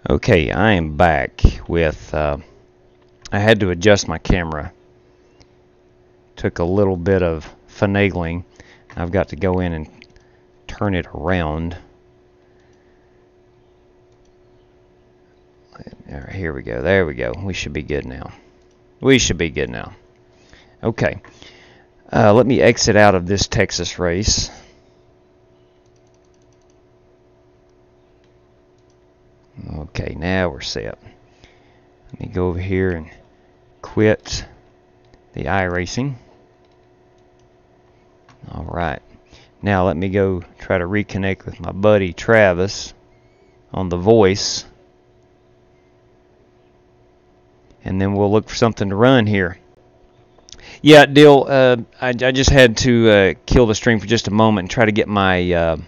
Okay, I am back with, I had to adjust my camera. Took a little bit of finagling. I've got to go in and turn it around. Here we go. There we go. We should be good now. We should be good now. Okay. Let me exit out of this Texas race. Okay, now we're set. Let me go over here and quit the iRacing. Alright. Now let me go try to reconnect with my buddy Travis on the voice. And then we'll look for something to run here. Yeah, Dill, I just had to kill the stream for just a moment and try to get my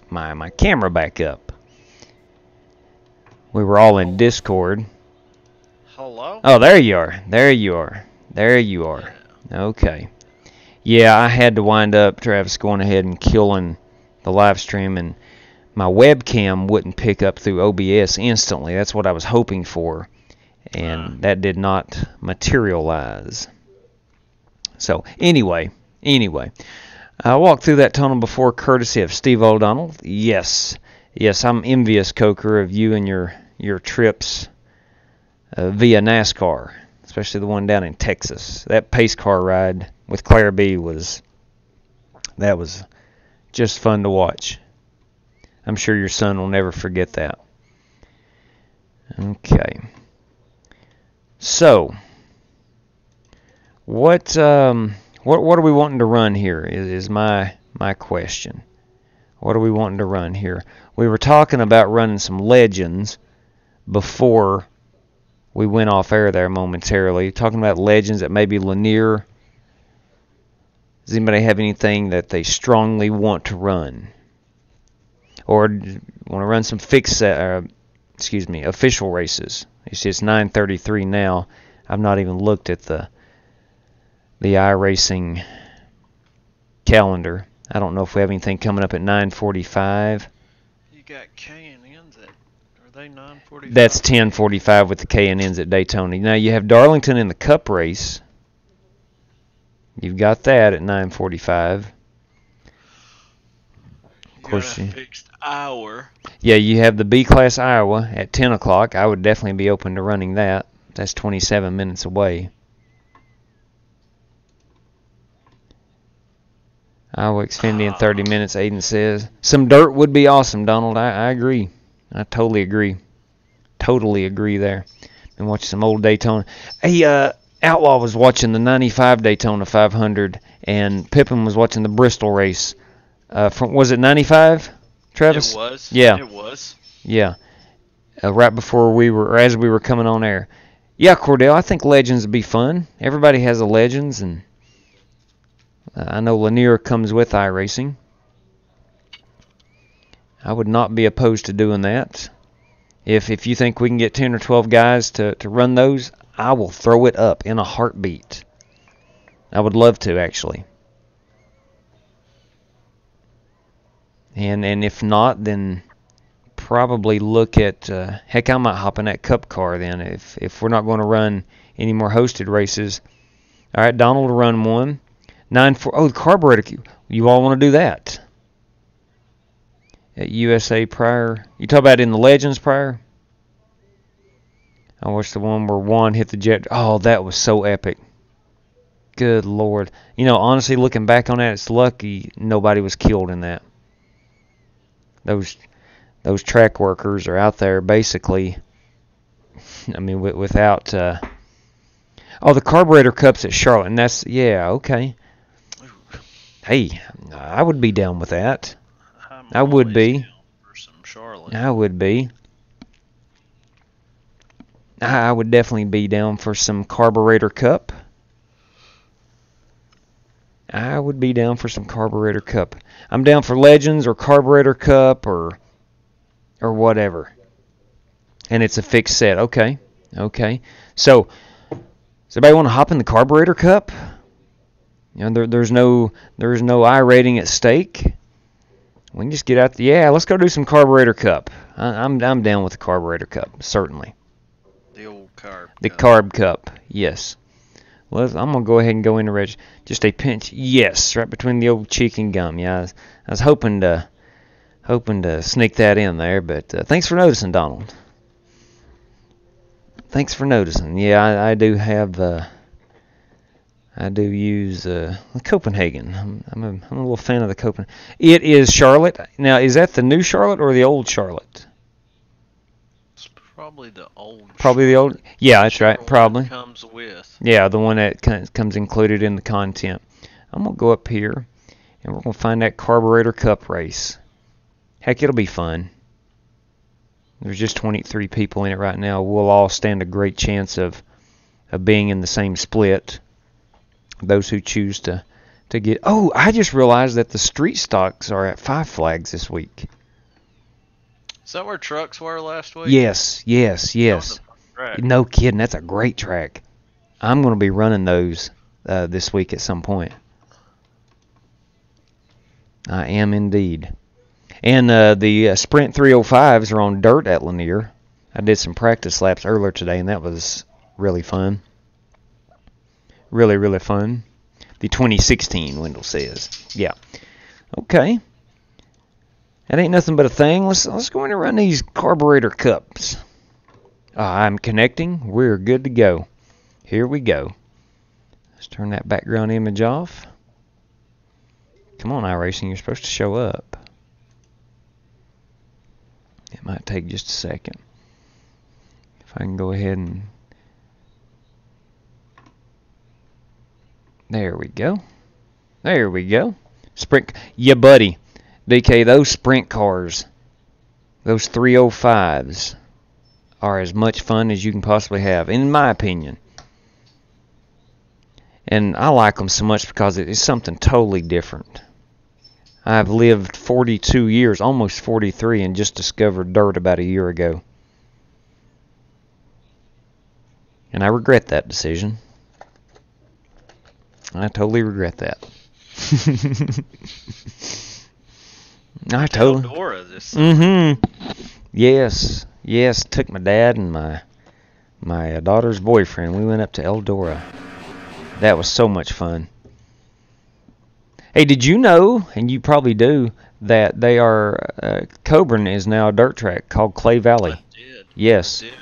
my camera back up. We were all in Discord. Hello? Oh, there you are. There you are. There you are. Okay. Yeah, I had to wind up, Travis, going ahead and killing the live stream, and my webcam wouldn't pick up through OBS instantly. That's what I was hoping for, and that did not materialize. So, anyway, I walked through that tunnel before, courtesy of Steve O'Donnell. Yes, I'm envious, Coker, of you and your trips via NASCAR, especially the one down in Texas. That pace car ride with Claire B was just fun to watch. I'm sure your son will never forget that. Okay. So, what are we wanting to run here is my question. What are we wanting to run here? We were talking about running some Legends before we went off air there momentarily. Talking about Legends at maybe Lanier. Does anybody have anything that they strongly want to run? Or want to run some official races? You see it's 9:33 now. I've not even looked at the iRacing calendar. I don't know if we have anything coming up at 9:45. You got K&N's at, are they 9:45? That's 10:45 with the K&N's at Daytona. Now you have Darlington in the Cup race. You've got that at 9:45. Of course, you got a fixed hour. Yeah, you have the B-Class Iowa at 10 o'clock. I would definitely be open to running that. That's 27 minutes away. Iowa Xfinity in 30 minutes, Aiden says. Some dirt would be awesome, Donald. I agree. I totally agree. Totally agree there. Been watching some old Daytona. Hey, Outlaw was watching the 95 Daytona 500, and Pippin was watching the Bristol race. Was it 95, Travis? It was. Yeah. It was. Yeah. Right before or as we were coming on air. Yeah, Cordell, I think Legends would be fun. Everybody has a Legends, and I know Lanier comes with iRacing. I would not be opposed to doing that. If you think we can get 10 or 12 guys to run those, I will throw it up in a heartbeat. I would love to, actually. And if not, then probably look at, heck, I might hop in that Cup car then if we're not going to run any more hosted races. All right, Donald will run one. 9-4. Oh, the carburetor. You all want to do that? At USA prior. You talk about in the Legends prior? I watched the one where Juan hit the jet. Oh, that was so epic. Good Lord. You know, honestly, looking back on that, it's lucky nobody was killed in that. Those track workers are out there basically, I mean, without... Oh, the carburetor cups at Charlotte, and that's... Yeah, okay. Hey, I would be down with that. I would be. I would be. I would definitely be down for some carburetor cup. I would be down for some carburetor cup. I'm down for Legends or carburetor cup or whatever. And it's a fixed set. Okay. So, does everybody want to hop in the carburetor cup? You know, there's no iRating at stake. We can just get out let's go do some carburetor cup. I'm down with the carburetor cup, certainly. The old carb. The carb cup, yes. Well, I'm gonna go ahead and go into reg. Just a pinch, yes, right between the old cheek and gum. Yeah, I was hoping to sneak that in there, but thanks for noticing, Donald. Thanks for noticing. Yeah, I do have. I do use Copenhagen. I'm a little fan of the Copenhagen. It is Charlotte. Now, is that the new Charlotte or the old Charlotte? It's probably the old. Probably the old. Yeah, that's right. Probably. Comes with. Yeah, the one that comes included in the content. I'm gonna go up here, and we're gonna find that carburetor cup race. Heck, it'll be fun. There's just 23 people in it right now. We'll all stand a great chance of being in the same split. Those who choose to get. Oh, I just realized that the street stocks are at Five Flags this week. Is that where trucks were last week? Yes. Right. No kidding, that's a great track. I'm going to be running those this week at some point. I am indeed. And the Sprint 305s are on dirt at Lanier. I did some practice laps earlier today, and that was really fun. Really, really fun. The 2016, Wendell says. Yeah. Okay. That ain't nothing but a thing. Let's go in and run these carburetor cups. I'm connecting. We're good to go. Here we go. Let's turn that background image off. Come on, iRacing. You're supposed to show up. It might take just a second. If I can go ahead and... There we go. There we go. Sprint. Yeah, buddy. DK, those sprint cars, those 305s, are as much fun as you can possibly have, in my opinion. And I like them so much because it is something totally different. I've lived 42 years, almost 43, and just discovered dirt about a year ago. And I regret that decision. I totally regret that. I totally. Eldora this. Yes. Took my dad and my daughter's boyfriend. We went up to Eldora. That was so much fun. Hey, did you know, and you probably do, that they are Coburn is now a dirt track called Clay Valley? I did. Yes. I did.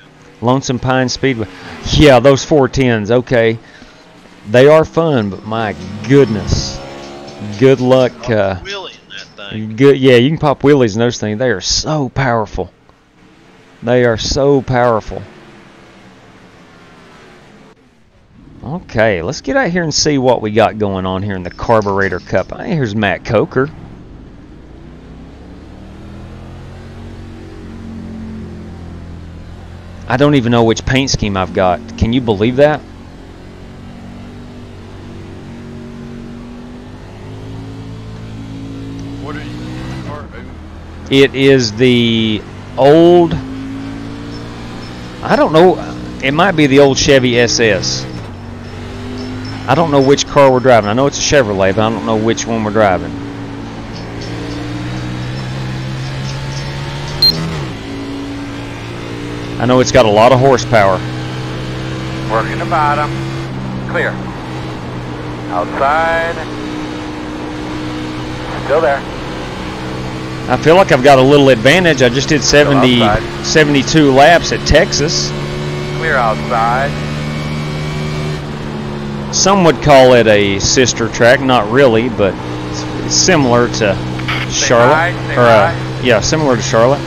Lonesome Pine Speedway. Yeah, those 410s. Okay. They are fun, but my goodness, good luck. Wheelie in that thing. Good, yeah, you can pop wheelies in those things. They are so powerful. They are so powerful. Okay, let's get out here and see what we got going on here in the Carburetor Cup. Here's Matt Coker. I don't even know which paint scheme I've got. Can you believe that? What are you? It is the old, I don't know, it might be the old Chevy SS. I don't know which car we're driving. I know it's a Chevrolet, but I don't know which one we're driving. I know it's got a lot of horsepower. Working the bottom. Clear. Outside. Still there. I feel like I've got a little advantage. I just did 72 laps at Texas. Clear outside. Some would call it a sister track. Not really, but it's similar to Charlotte. Yeah, similar to Charlotte.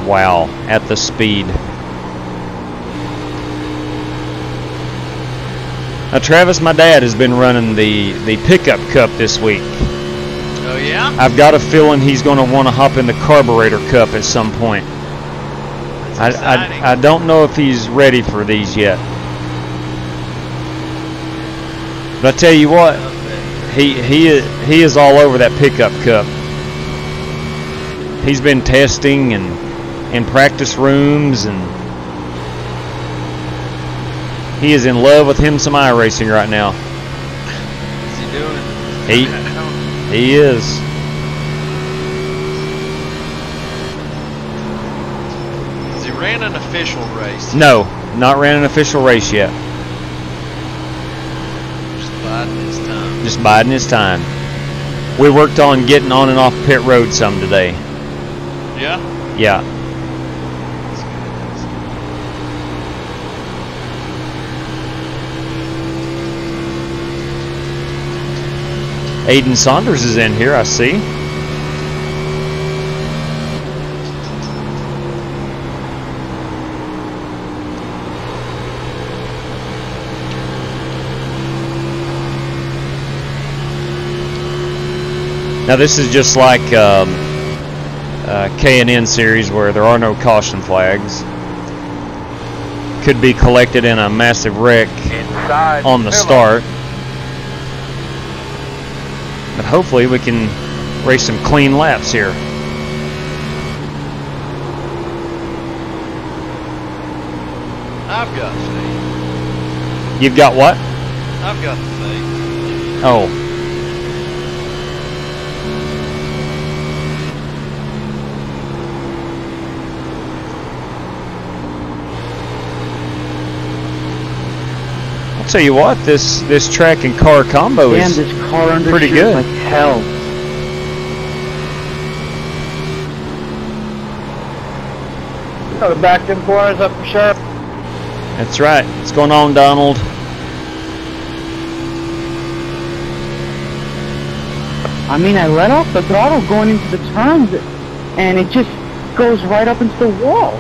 Wow, at the speed. Now, Travis, my dad has been running the pickup cup this week. Oh, yeah? I've got a feeling he's going to want to hop in the carburetor cup at some point. I don't know if he's ready for these yet. But I tell you what, he is all over that pickup cup. He's been testing and in practice rooms, and he is in love with him some iRacing right now. What's he doing? He is. Has he ran an official race? No, not ran an official race yet. Just biding his time. Just biding his time. We worked on getting on and off pit road some today. Yeah? Yeah. Aiden Saunders is in here, I see. Now this is just like K&N series where there are no caution flags. Could be collected in a massive wreck Inside. on the start. But hopefully we can race some clean laps here. I've got faith. You've got what? I've got the faith. Oh. I'll tell you what, this track and car combo Damn, is this car undershoot pretty good. like hell. Oh, the back them corners up for sure. That's right. What's going on, Donald? I mean, I let off the throttle going into the turns, and it just goes right up into the wall.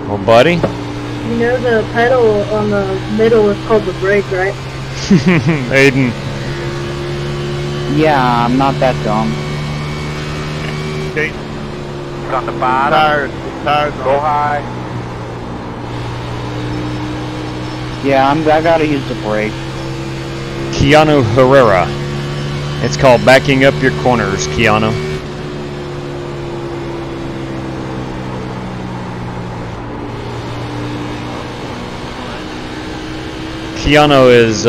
Well, buddy. You know the pedal on the middle is called the brake, right? Aiden. Yeah, I'm not that dumb. Okay. It's on the bottom. Tires Go high. Yeah, I gotta use the brake. Keanu Herrera. It's called backing up your corners, Keanu. Keanu is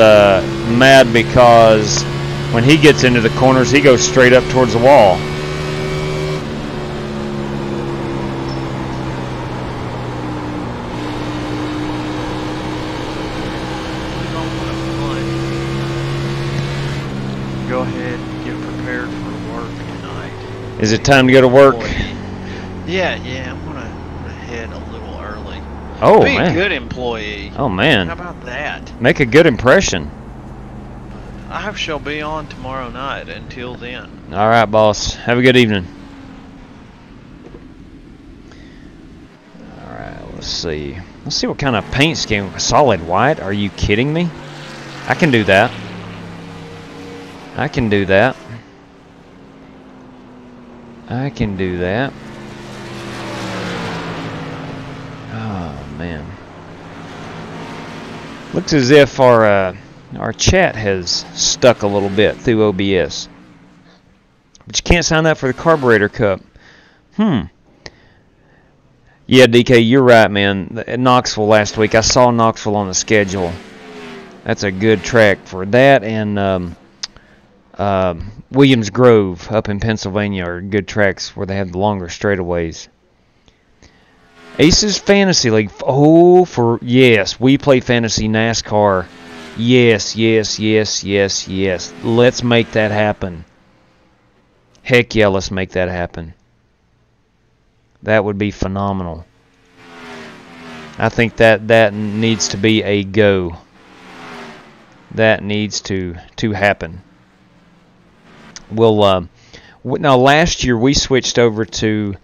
mad because when he gets into the corners, he goes straight up towards the wall. Go ahead and get prepared for work tonight. Is it time to go to work? Yeah, I'm gonna head a little early. Oh, Be man. a good employee. Oh, How man. about that? Make a good impression. I shall be on tomorrow night. Until then. All right, boss. Have a good evening. All right, let's see. Let's see what kind of paint scheme. Solid white? Are you kidding me? I can do that. I can do that. I can do that. Oh, man. Looks as if our chat has stuck a little bit through OBS. But you can't sign up for the Carburetor Cup. Yeah, DK, you're right, man. At Knoxville last week, I saw Knoxville on the schedule. That's a good track for that, and Williams Grove up in Pennsylvania are good tracks where they have the longer straightaways. Aces Fantasy League. Oh, yes, we play fantasy NASCAR. Yes. Let's make that happen. Heck yeah, let's make that happen. That would be phenomenal. I think that needs to be a go. That needs to happen. We'll now last year we switched over to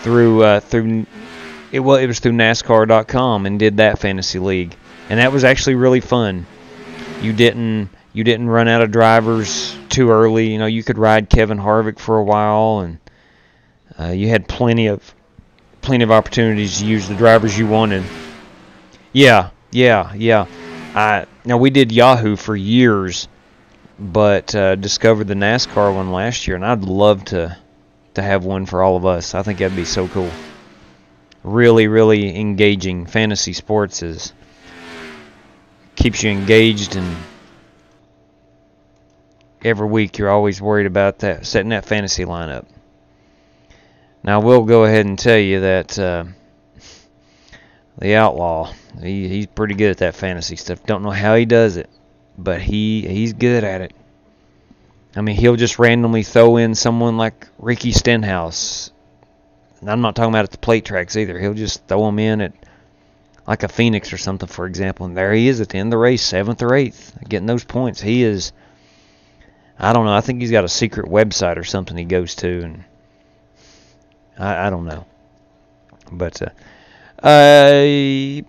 through it was through NASCAR.com and did that fantasy league, and that was actually really fun. You didn't run out of drivers too early. You know, you could ride Kevin Harvick for a while, and you had plenty of opportunities to use the drivers you wanted. Yeah. Now we did Yahoo for years, but discovered the NASCAR one last year, and I'd love to have one for all of us. I think that'd be so cool. Really, really engaging. Fantasy sports keeps you engaged, and every week you're always worried about that, setting that fantasy lineup. Now, I will go ahead and tell you that the Outlaw, he's pretty good at that fantasy stuff. Don't know how he does it, but he's good at it. I mean, he'll just randomly throw in someone like Ricky Stenhouse. And I'm not talking about at the plate tracks either. He'll just throw him in at like a Phoenix or something, for example. And there he is at the end of the race, 7th or 8th, getting those points. He is, I don't know, I think he's got a secret website or something he goes to. And I don't know. But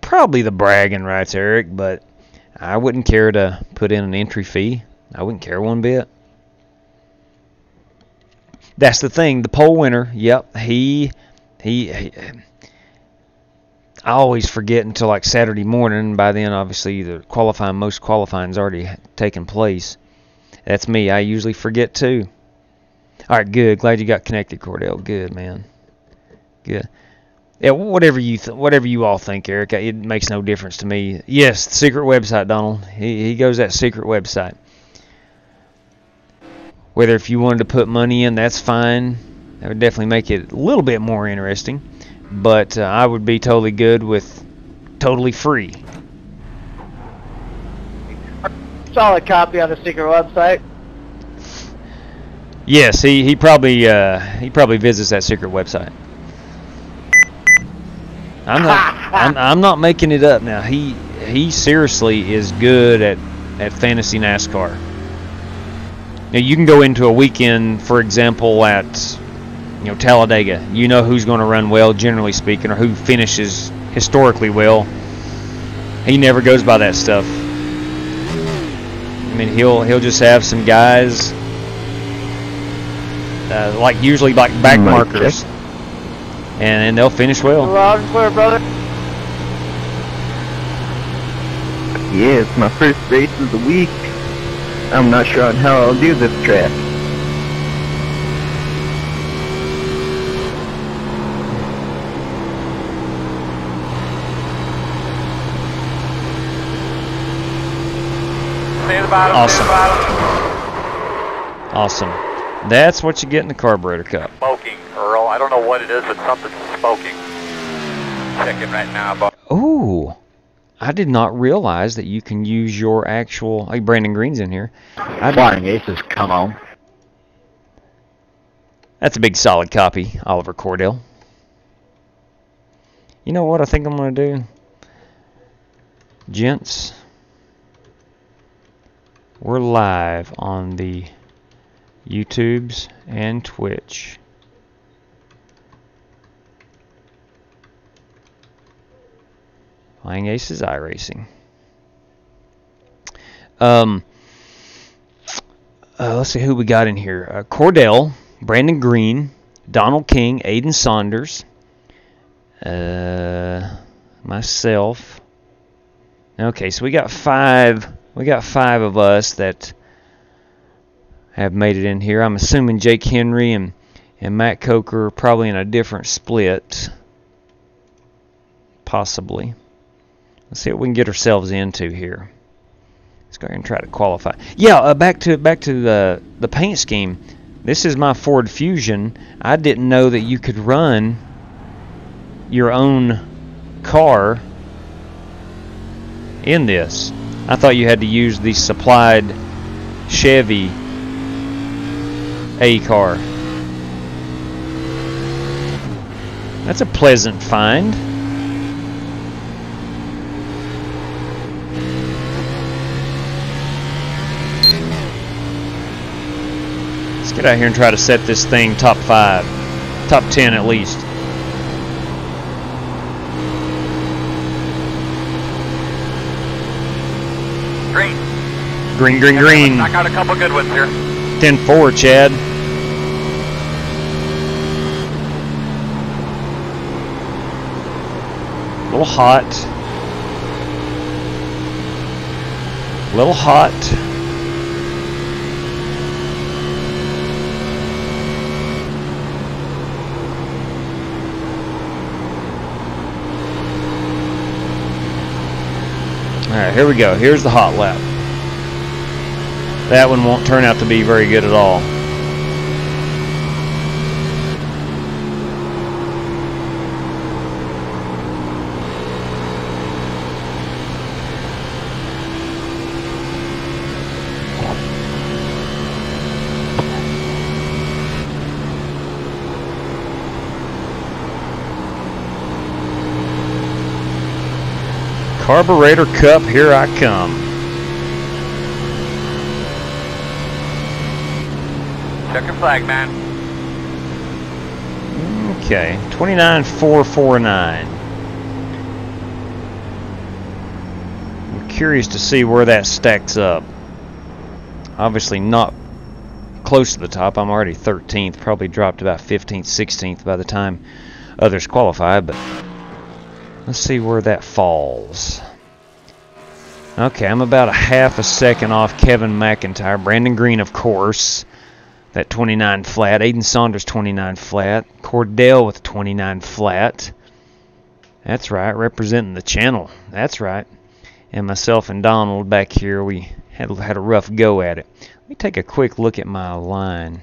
probably the bragging rights, Eric, but I wouldn't care to put in an entry fee. I wouldn't care one bit. That's the thing. The pole winner, yep, he I always forget until like Saturday morning. By then, obviously, most qualifying's already taken place. That's me. I usually forget too. All right, good. Glad you got connected, Cordell. Good, man. Good. Yeah, whatever you all think, Eric, it makes no difference to me. Yes, secret website, Donald. He goes that secret website. Whether if you wanted to put money in, that's fine. That would definitely make it a little bit more interesting. But I would be totally good with totally free. Solid copy on the secret website. Yes, he probably visits that secret website. I'm not making it up now. He seriously is good at fantasy NASCAR. Now you can go into a weekend, for example, at Talladega. You know who's going to run well, generally speaking, or who finishes historically well. He never goes by that stuff. I mean, he'll just have some guys usually back markers, and they'll finish well. Loud and clear, brother. Yeah, it's my first race of the week. I'm not sure on how I'll do this track. Awesome. Awesome. That's what you get in the Carburetor Cup. Smoking, Earl. I don't know what it is, but something's smoking. Checking right now, but Ooh. I did not realize that you can use your actual... Hey, Brandon Green's in here. Flying Aces, come on. That's a big solid copy, Oliver Cordell. You know what I think I'm going to do? Gents, we're live on the YouTubes and Twitch. Flying Aces iRacing. Let's see who we got in here. Cordell, Brandon Green, Donald King, Aiden Saunders, myself. Okay, so we got five of us that have made it in here. I'm assuming Jake Henry and Matt Coker are probably in a different split. Possibly. Let's see what we can get ourselves into here. Let's go ahead and try to qualify. Yeah, back to the paint scheme. This is my Ford Fusion. I didn't know that you could run your own car in this. I thought you had to use the supplied Chevy A car. That's a pleasant find. Let's get out here and try to set this thing top 5, top 10 at least. green. Green. I got a couple good ones here. 10-4, Chad. A little hot. A little hot. Alright, here we go. Here's the hot lap. that one won't turn out to be very good at all. Carburetor Cup, here I come. Check your flag, man. Okay, 29.449. I'm curious to see where that stacks up. Obviously not close to the top. I'm already 13th, probably dropped about 15th, 16th by the time others qualify, but let's see where that falls. Okay, I'm about a half a second off Kevin McIntyre. Brandon Green, of course, that 29 flat. Aiden Saunders, 29 flat. Cordell with 29 flat. That's right, representing the channel. That's right. And myself and Donald back here, we had a rough go at it. Let me take a quick look at my line.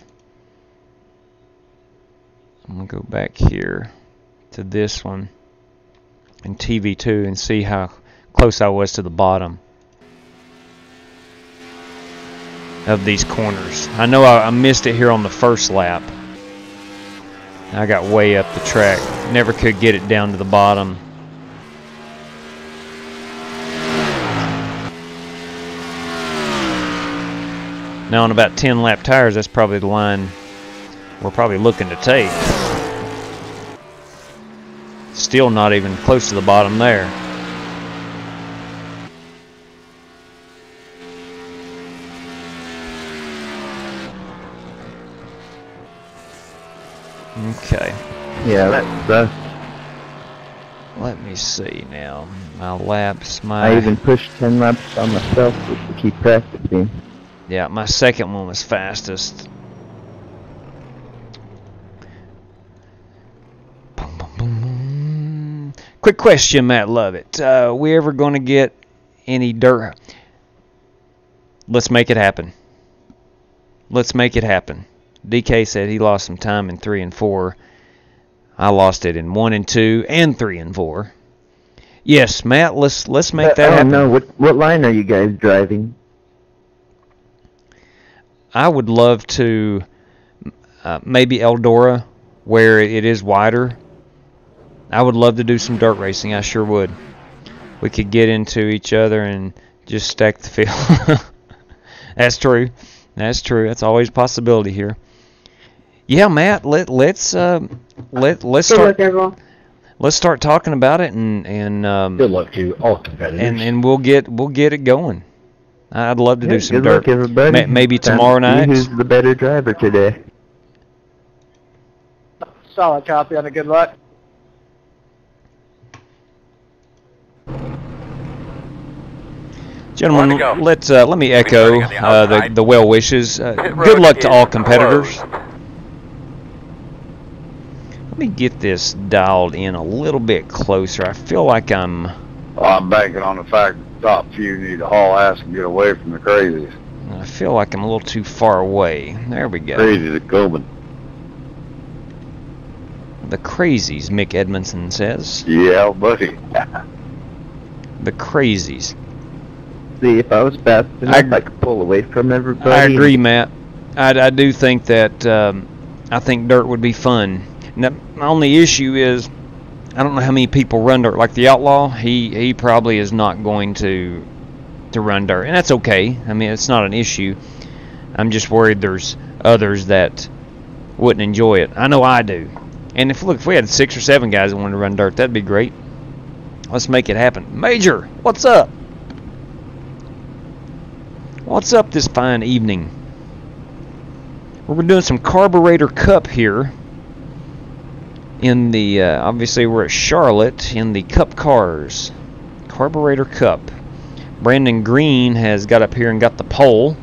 I'm going to go back here to this one in TV2 and see how close I was to the bottom of these corners. I know I missed it here on the first lap. I got way up the track. Never could get it down to the bottom. Now on about 10 lap tires, that's probably the line we're probably looking to take. Still not even close to the bottom there. Okay. Yeah, that's Let me see now. My laps, I even pushed 10 laps on myself just to keep practicing. yeah, my second one was fastest. Boom, boom, boom. Quick question, Matt Lovett. We ever going to get any dirt? Let's make it happen. Let's make it happen. DK said he lost some time in 3 and 4. I lost it in 1 and 2 and 3 and 4. Yes, Matt, let's make that happen. I don't know, what line are you guys driving? I would love to maybe Eldora, where it is wider. I would love to do some dirt racing. I sure would. We could get into each other and just stack the field. That's true. That's true. That's always a possibility here. Yeah, Matt. Let's start. Let's start talking about it and Good luck to all competitors. and we'll get it going. I'd love to do some good dirt. luck, everybody. Maybe tomorrow night. Who's the better driver today? Solid copy on a good luck. Gentlemen, go. let me echo starting on the outside. the well wishes. Pit Good road luck to is all competitors. closed. Let me get this dialed in a little bit closer. I feel like I'm banking on the fact the top few need to haul ass and get away from the crazies. I feel like I'm a little too far away. There we go. Crazies are coming. The crazies, Mick Edmondson says. Yeah, buddy. The crazies. See, if I was fast enough, I could pull away from everybody. I agree, Matt. I do think that I think dirt would be fun. Now, my only issue is I don't know how many people run dirt. Like the Outlaw, he probably is not going to run dirt, and that's okay. I mean, it's not an issue. I'm just worried there's others that wouldn't enjoy it. I know I do. And if we had 6 or 7 guys that wanted to run dirt, that'd be great. Let's make it happen. Major, what's up? What's up this fine evening? We're doing some Carburetor Cup here. In the obviously we're at Charlotte in the Cup cars. Carburetor Cup. Brandon Green has got up here and got the pole.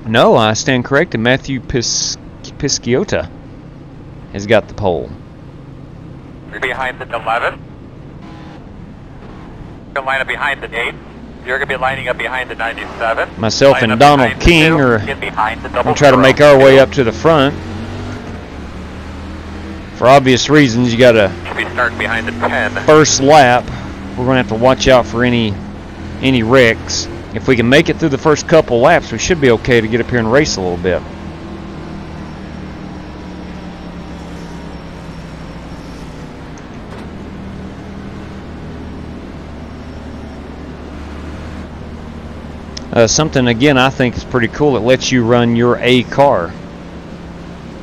No, I stand corrected. Matthew Pisciota has got the pole. You're behind the 11. Line up behind the 8. You're going to be lining up behind the 97. Myself Line and up Donald behind the King two. are Get behind the double going to try to zero. make our way up to the front. For obvious reasons, you got to Should be starting behind the 10. first lap. We're going to have to watch out for any wrecks. If we can make it through the first couple laps, we should be okay to get up here and race a little bit. Something, again, I think is pretty cool. It lets you run your A car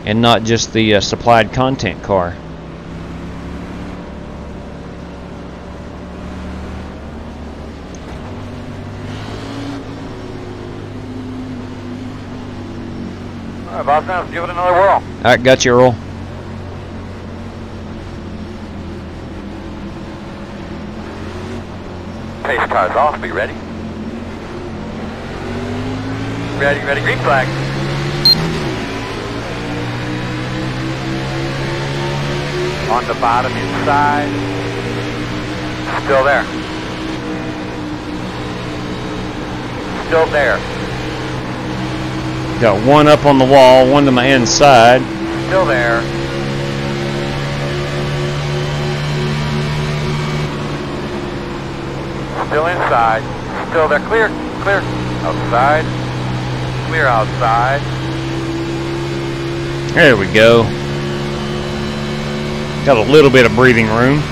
and not just the supplied content car. All right, boss, now let's give it another whirl. All right, got you, Earl. Pace car's off. Be ready. Ready, green flag. On the bottom inside. Still there. Still there. Got one up on the wall, one to my inside. Still there. Still inside. Still there. Clear. Outside. Clear outside. There we go. Got a little bit of breathing room.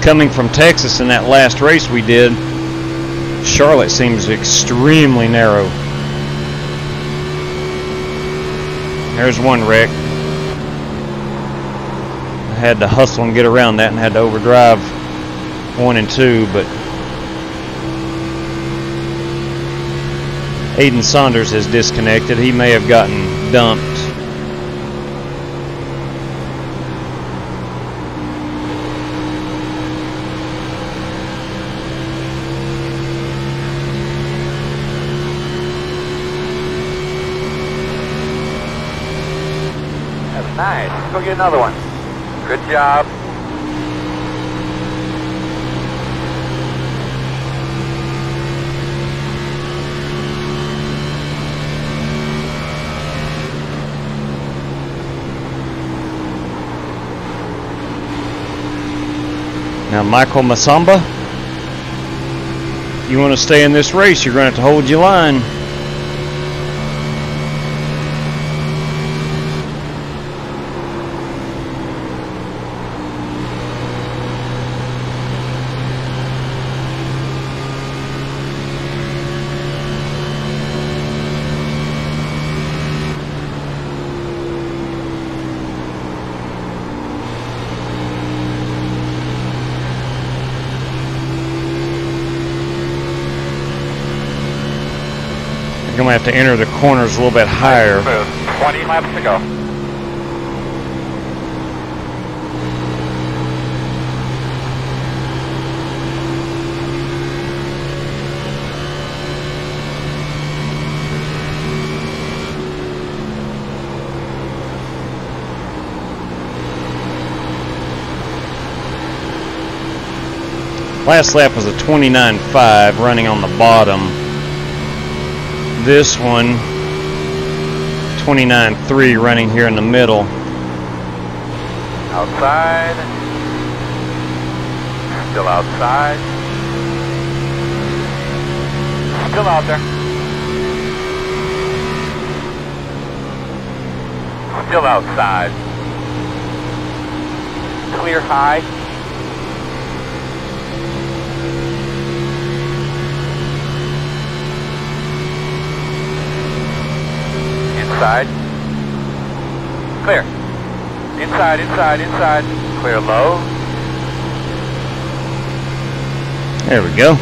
Coming from Texas in that last race we did, Charlotte seems extremely narrow. There's one wreck. I had to hustle and get around that and had to overdrive 1 and 2, but Aiden Saunders has disconnected. He may have gotten dumped. Nice. Let's go get another one. Good job. Now, Michael Masamba, you want to stay in this race, you're going to have to hold your line. You're going to have to enter the corners a little bit higher. 20 laps to go. Last lap was a 29.5 running on the bottom. This one, 29.3 running here in the middle. Outside. Still outside. Still out there. Still outside. Clear high. Inside. Clear. Inside, inside, inside. Clear low. There we go.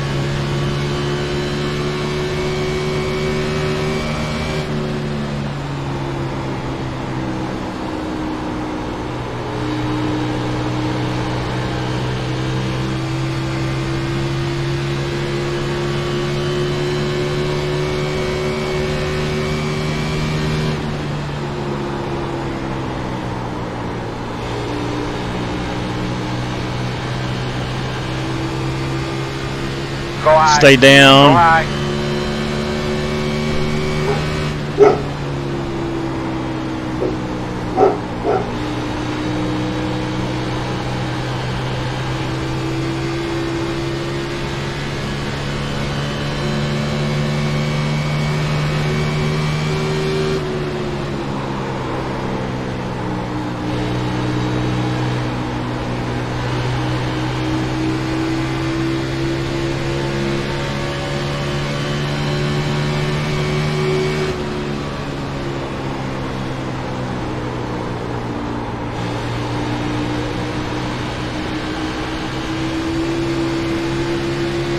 Go high. Stay down. Go high.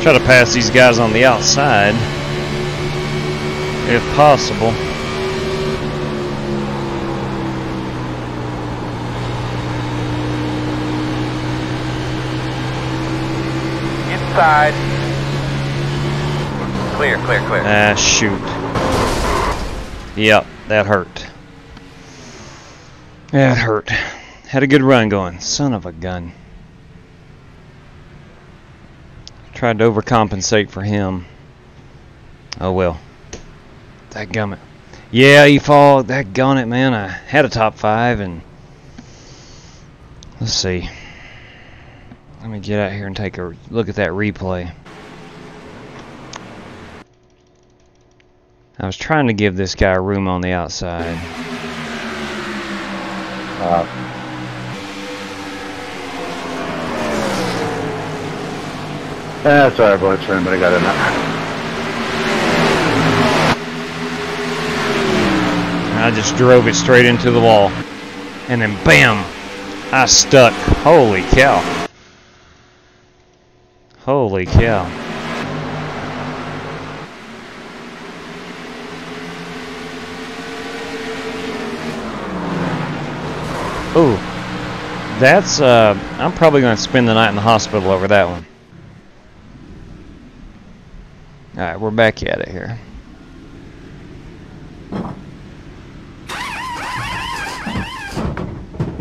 Try to pass these guys on the outside, if possible. Inside. Clear, clear, clear. Ah, shoot. Yep, that hurt. That hurt. Had a good run going. Son of a gun. Tried to overcompensate for him. Oh well. Dadgummit. Yeah, he fall. Dadgummit, man. I had a top 5 and let's see. Let me get out here and take a look at that replay. I was trying to give this guy room on the outside. That's alright, boys. Anybody got enough? I just drove it straight into the wall. And then bam! I stuck. Holy cow. Holy cow. Ooh. That's, I'm probably going to spend the night in the hospital over that one. Alright, we're back at it here.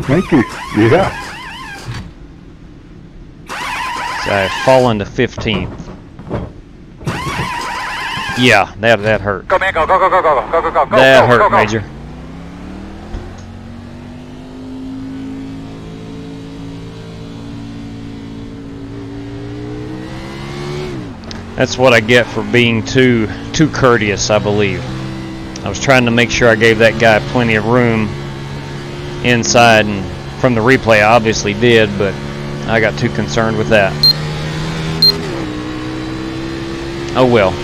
Thank you. Yeah. So I've fallen to 15th. Yeah, that hurt. Go, man, go, go, go, go, go, go, go, go, go, That go, hurt, go, go. Major. That's what I get for being too courteous, I believe. I was trying to make sure I gave that guy plenty of room inside, and from the replay I obviously did, but I got too concerned with that. Oh well.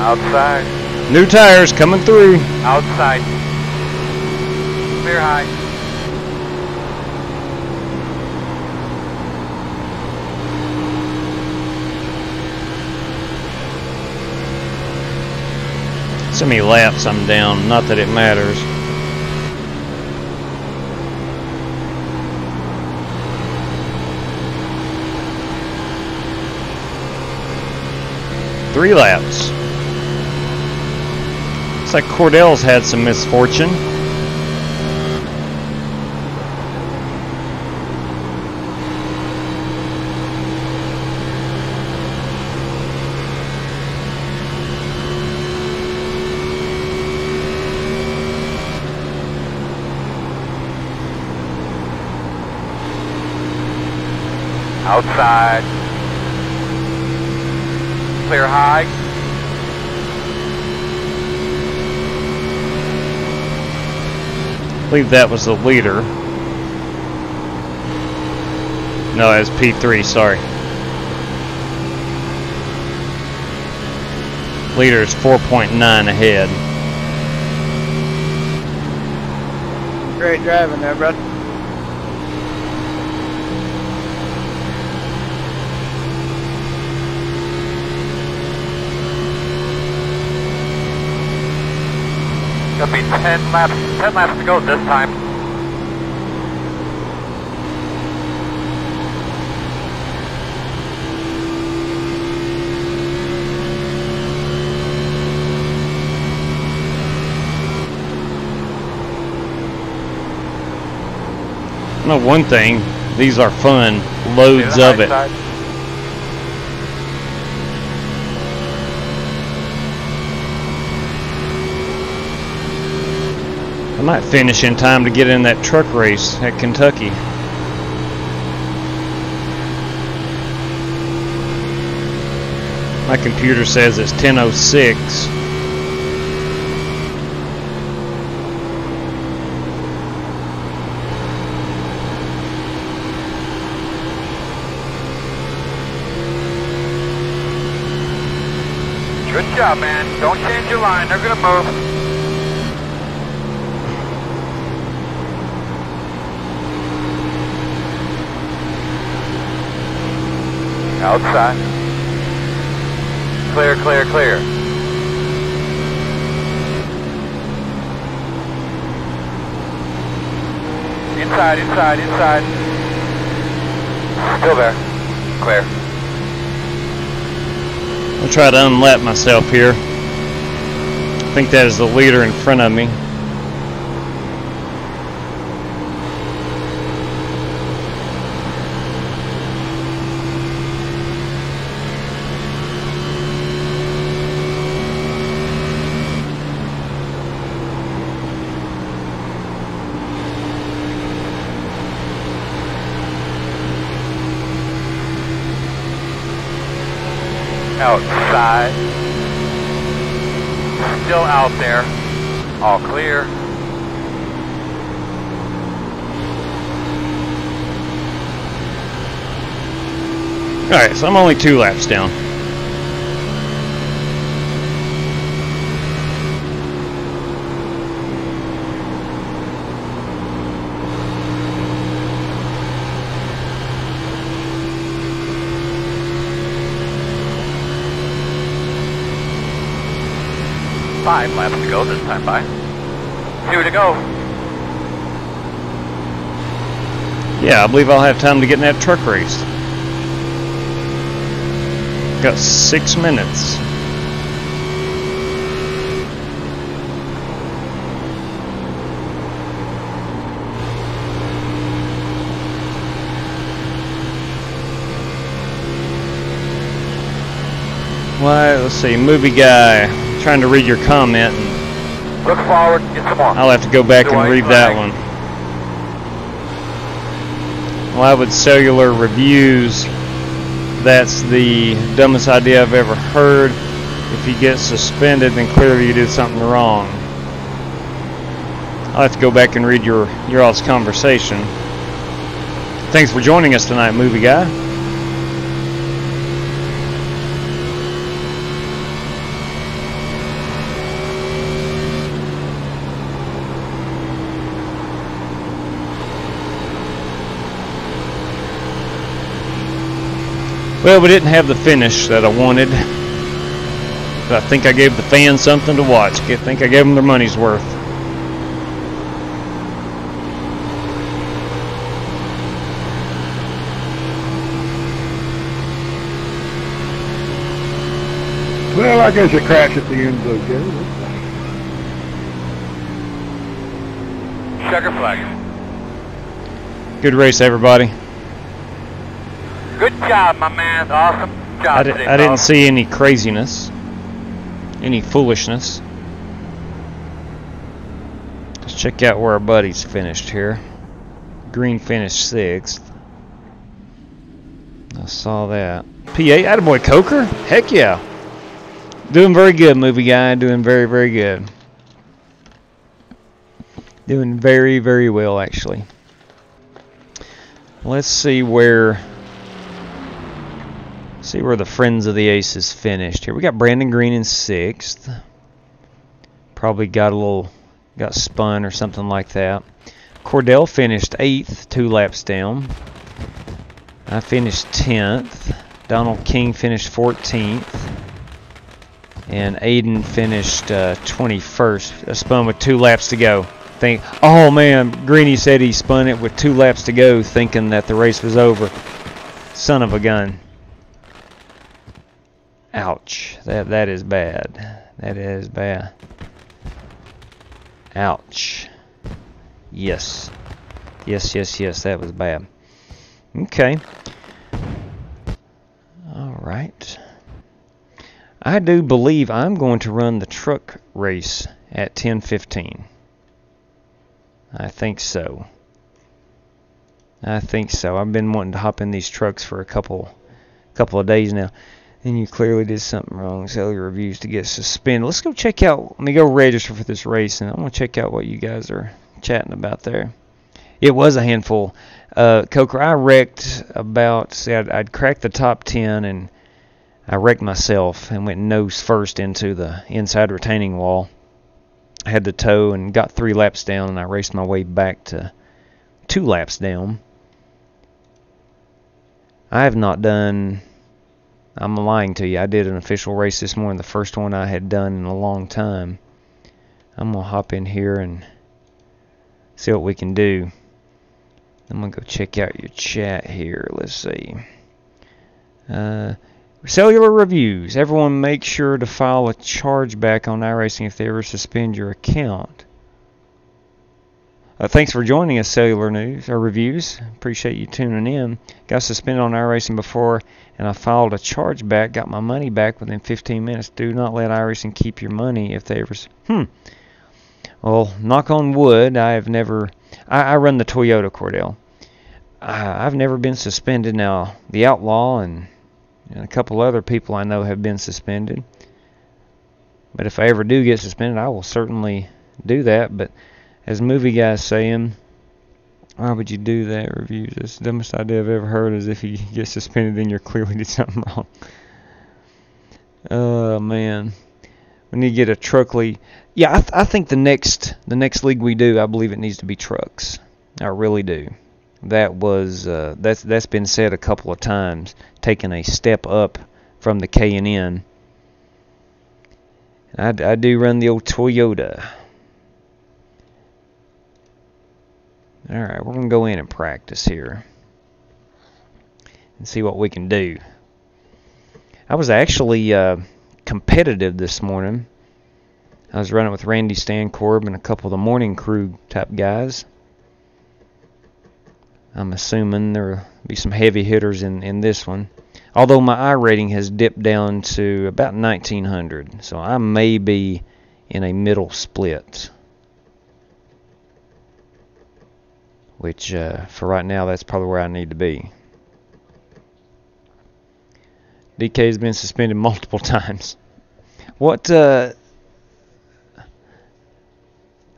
Outside. New tires coming through. Outside. Clear high. So many laps I'm down, not that it matters. Three laps. Looks like Cordell's had some misfortune. Outside. Clear high. I believe that was the leader. No, it was P3, sorry. Leader is 4.9 ahead. Great driving there, bro. Gonna be 10 laps to go this time. I know one thing, these are fun, loads of it. I might finish in time to get in that truck race at Kentucky. My computer says it's 10:06. Good job, man. Don't change your line. They're going to move. Outside. Clear, clear, clear. Inside, inside, inside. Still there. Clear. I'll try to unlap myself here. I think that is the leader in front of me. Outside. Still out there. All clear. Alright, so I'm only 2 laps down. Five laps to go this time by. 2 to go. Yeah, I believe I'll have time to get in that truck race. Got 6 minutes. Why, let's see, movie guy, trying to read your comment. Look forward, get some more. I'll have to go back and read that one. Why would cellular reviews? That's the dumbest idea I've ever heard. If you get suspended, then clearly you did something wrong. I'll have to go back and read your all's conversation. Thanks for joining us tonight, movie guy. Well, we didn't have the finish that I wanted, but I think I gave the fans something to watch. I think I gave them their money's worth. Well, I guess it crashed at the end of the game. Checker flag. Good race, everybody. Good job, my man. Awesome job. I didn't see any craziness, any foolishness. Let's check out where our buddies finished here. Green finished 6th. I saw that. P8, attaboy Coker. Heck yeah. Doing very good, movie guy. Doing very, very good. Doing very, very well, actually. Let's see where the Friends of the Aces finished here. We got Brandon Green in 6th. Probably got spun or something like that. Cordell finished 8th, 2 laps down. I finished 10th. Donald King finished 14th. And Aiden finished 21st. I spun with 2 laps to go. Oh man, Greeny said he spun it with 2 laps to go, thinking that the race was over. Son of a gun. Ouch. That is bad. That is bad. Ouch. Yes. Yes, that was bad. Okay. All right. I do believe I'm going to run the truck race at 10:15. I think so. I've been wanting to hop in these trucks for a couple of days now. And you clearly did something wrong. Sell your reviews to get suspended. Let's go check out. Let me go register for this race, and I want to check out what you guys are chatting about there. It was a handful. Coker, I wrecked about. See, I'd cracked the top 10, and I wrecked myself and went nose first into the inside retaining wall. I had the tow and got 3 laps down, and I raced my way back to 2 laps down. I have not done. I'm lying to you. I did an official race this morning, the first one I had done in a long time. I'm going to hop in here and see what we can do. I'm going to go check out your chat here. Let's see. Cellular reviews. Everyone make sure to file a chargeback on iRacing if they ever suspend your account. Thanks for joining us, Cellular News or Reviews. Appreciate you tuning in. Got suspended on iRacing before, and I filed a chargeback. Got my money back within 15 minutes. Do not let iRacing keep your money if they ever. Well, knock on wood. I have never. I run the Toyota Cordell. I've never been suspended. Now the Outlaw and a couple other people I know have been suspended. But if I ever do get suspended, I will certainly do that. But as movie guys saying, why would you do that? Reviews. That's the dumbest idea I've ever heard. Is if you get suspended, then you clearly did something wrong. Oh man, we need to get a truck league. Yeah, I think the next league we do, I believe it needs to be trucks. I really do. That was that's been said a couple of times. Taking a step up from the K&N. I do run the old Toyota. Alright, we're going to go in and practice here and see what we can do. I was actually competitive this morning. I was running with Randy Stancorb and a couple of the morning crew type guys. I'm assuming there will be some heavy hitters in this one. Although my I rating has dipped down to about 1900, so I may be in a middle split. Which, for right now, that's probably where I need to be. DK has been suspended multiple times. What, I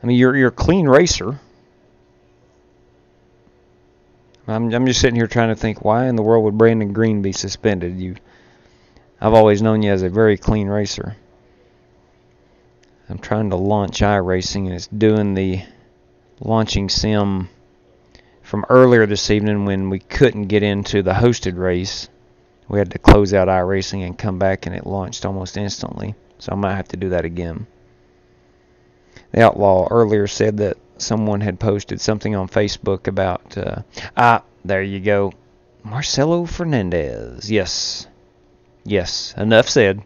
mean, you're a clean racer. I'm just sitting here trying to think, why in the world would Brandon Green be suspended? I've always known you as a very clean racer. I'm trying to launch iRacing, and it's doing the launching sim from earlier this evening when we couldn't get into the hosted race. We had to close out iRacing and come back, and it launched almost instantly. So I might have to do that again. The Outlaw earlier said that someone had posted something on Facebook about... there you go. Marcelo Fernandez. Yes. Yes. Enough said.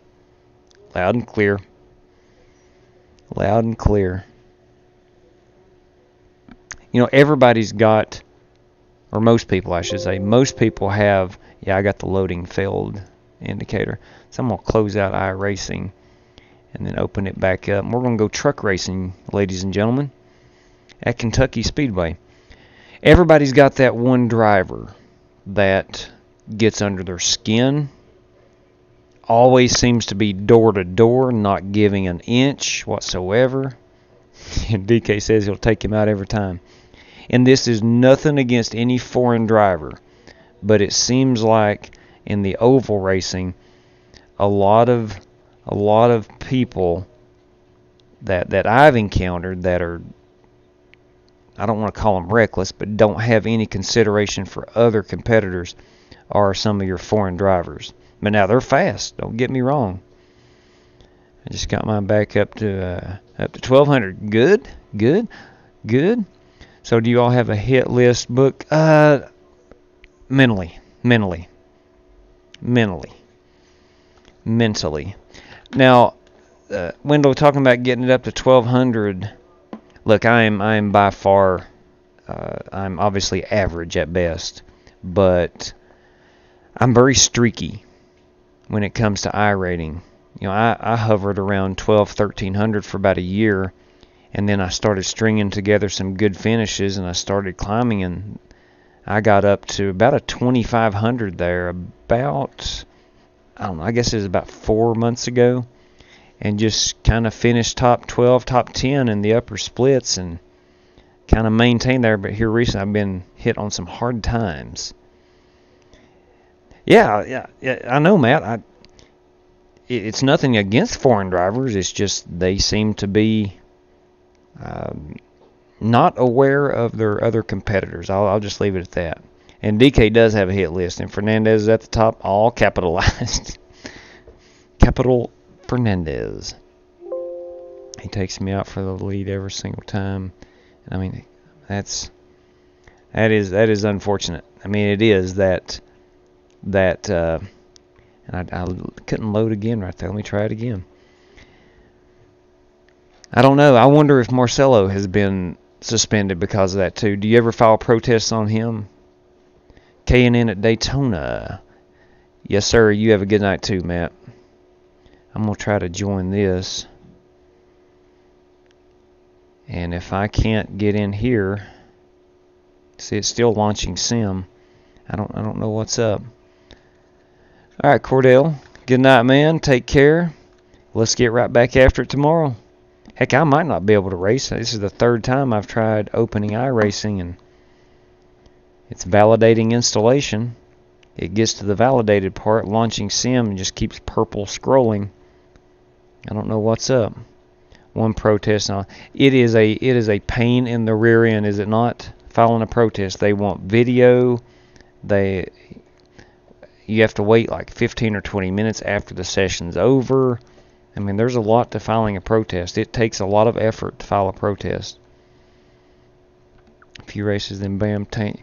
Loud and clear. Loud and clear. You know, everybody's got... Or most people, I should say. Most people have... Yeah, I got the loading failed indicator. So I'm going to close out iRacing and then open it back up. And we're going to go truck racing, ladies and gentlemen, at Kentucky Speedway. Everybody's got that one driver that gets under their skin. Always seems to be door to door, not giving an inch whatsoever. And DK says he'll take him out every time. And this is nothing against any foreign driver, but it seems like in the oval racing, a lot of people that I've encountered that are, I don't want to call them reckless, but don't have any consideration for other competitors, are some of your foreign drivers. But now they're fast. Don't get me wrong. I just got mine back up to 1200. Good. So do you all have a hit list book? Mentally. Now, Wendell talking about getting it up to 1200. Look, I am by far I'm obviously average at best, but I'm very streaky when it comes to iRating. You know, I hovered around 1,1300 for about a year, and then I started stringing together some good finishes, and I started climbing, and I got up to about a 2,500 there about, I don't know, I guess it was about 4 months ago, and just kind of finished top 12, top 10 in the upper splits, and kind of maintained there. But here recently I've been hit on some hard times. Yeah, I know, Matt. It's nothing against foreign drivers. It's just they seem to be not aware of their other competitors. I'll just leave it at that. And DK does have a hit list, and Fernandez is at the top, all capitalized. Capital Fernandez. He takes me out for the lead every single time. I mean, that is unfortunate. I mean, it is that and I couldn't load again right there. Let me try it again. I don't know. I wonder if Marcelo has been suspended because of that too. Do you ever file protests on him? K&N at Daytona. Yes, sir. You have a good night too, Matt. I'm going to try to join this. And if I can't get in here, see, it's still launching sim. I don't know what's up. All right, Cordell. Good night, man. Take care. Let's get right back after it tomorrow. Heck, I might not be able to race. This is the third time I've tried opening iRacing, and it's validating installation. It gets to the validated part, launching sim, and just keeps purple scrolling. I don't know what's up. One protest. Now, it is a pain in the rear end, is it not? Filing a protest. They want video. You have to wait like 15 or 20 minutes after the session's over. I mean, there's a lot to filing a protest. It takes a lot of effort to file a protest. A few races, then bam, tank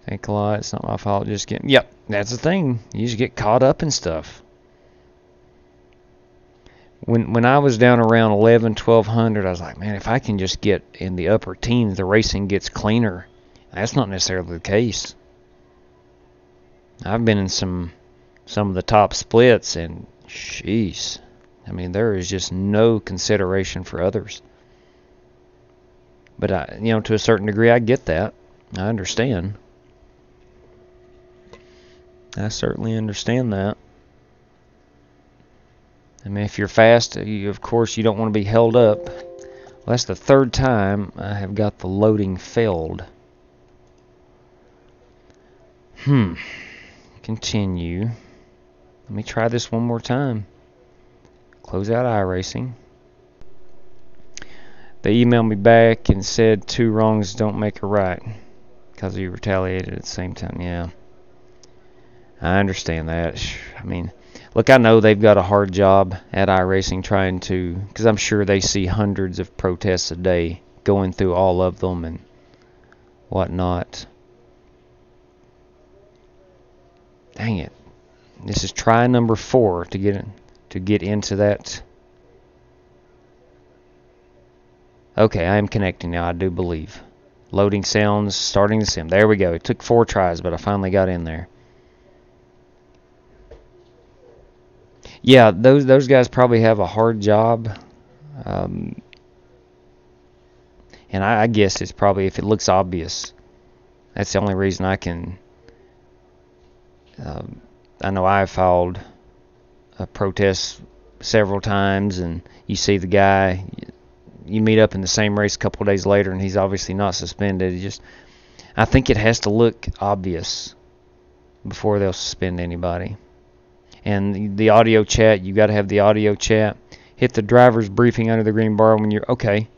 a lot. It's not my fault. Just get. Yep, that's the thing. You just get caught up in stuff. When I was down around 1,100, I was like, man, if I can just get in the upper teens, the racing gets cleaner. That's not necessarily the case. I've been in some of the top splits, and jeez, I mean, there is just no consideration for others. But to a certain degree, I get that. I understand. I certainly understand that. I mean, if you're fast, of course, you don't want to be held up. Well, that's the third time I have got the loading failed. Continue. Let me try this one more time. Close out iRacing. They emailed me back and said 2 wrongs don't make a right because you retaliated at the same time. Yeah, I understand that. I mean, look, I know they've got a hard job at iRacing trying to, because I'm sure they see hundreds of protests a day, going through all of them and whatnot. Dang it. This is try number 4 to get into that. Okay, I am connecting now, I do believe. Loading sounds, starting the sim. There we go. It took 4 tries, but I finally got in there. Yeah, those guys probably have a hard job. And I guess it's probably, if it looks obvious, that's the only reason I can. I know I've filed a protest several times, and you see the guy, you meet up in the same race a couple of days later, and he's obviously not suspended. I think it has to look obvious before they'll suspend anybody. And the audio chat, you got to have the audio chat. Hit the driver's briefing under the green bar when you're okay.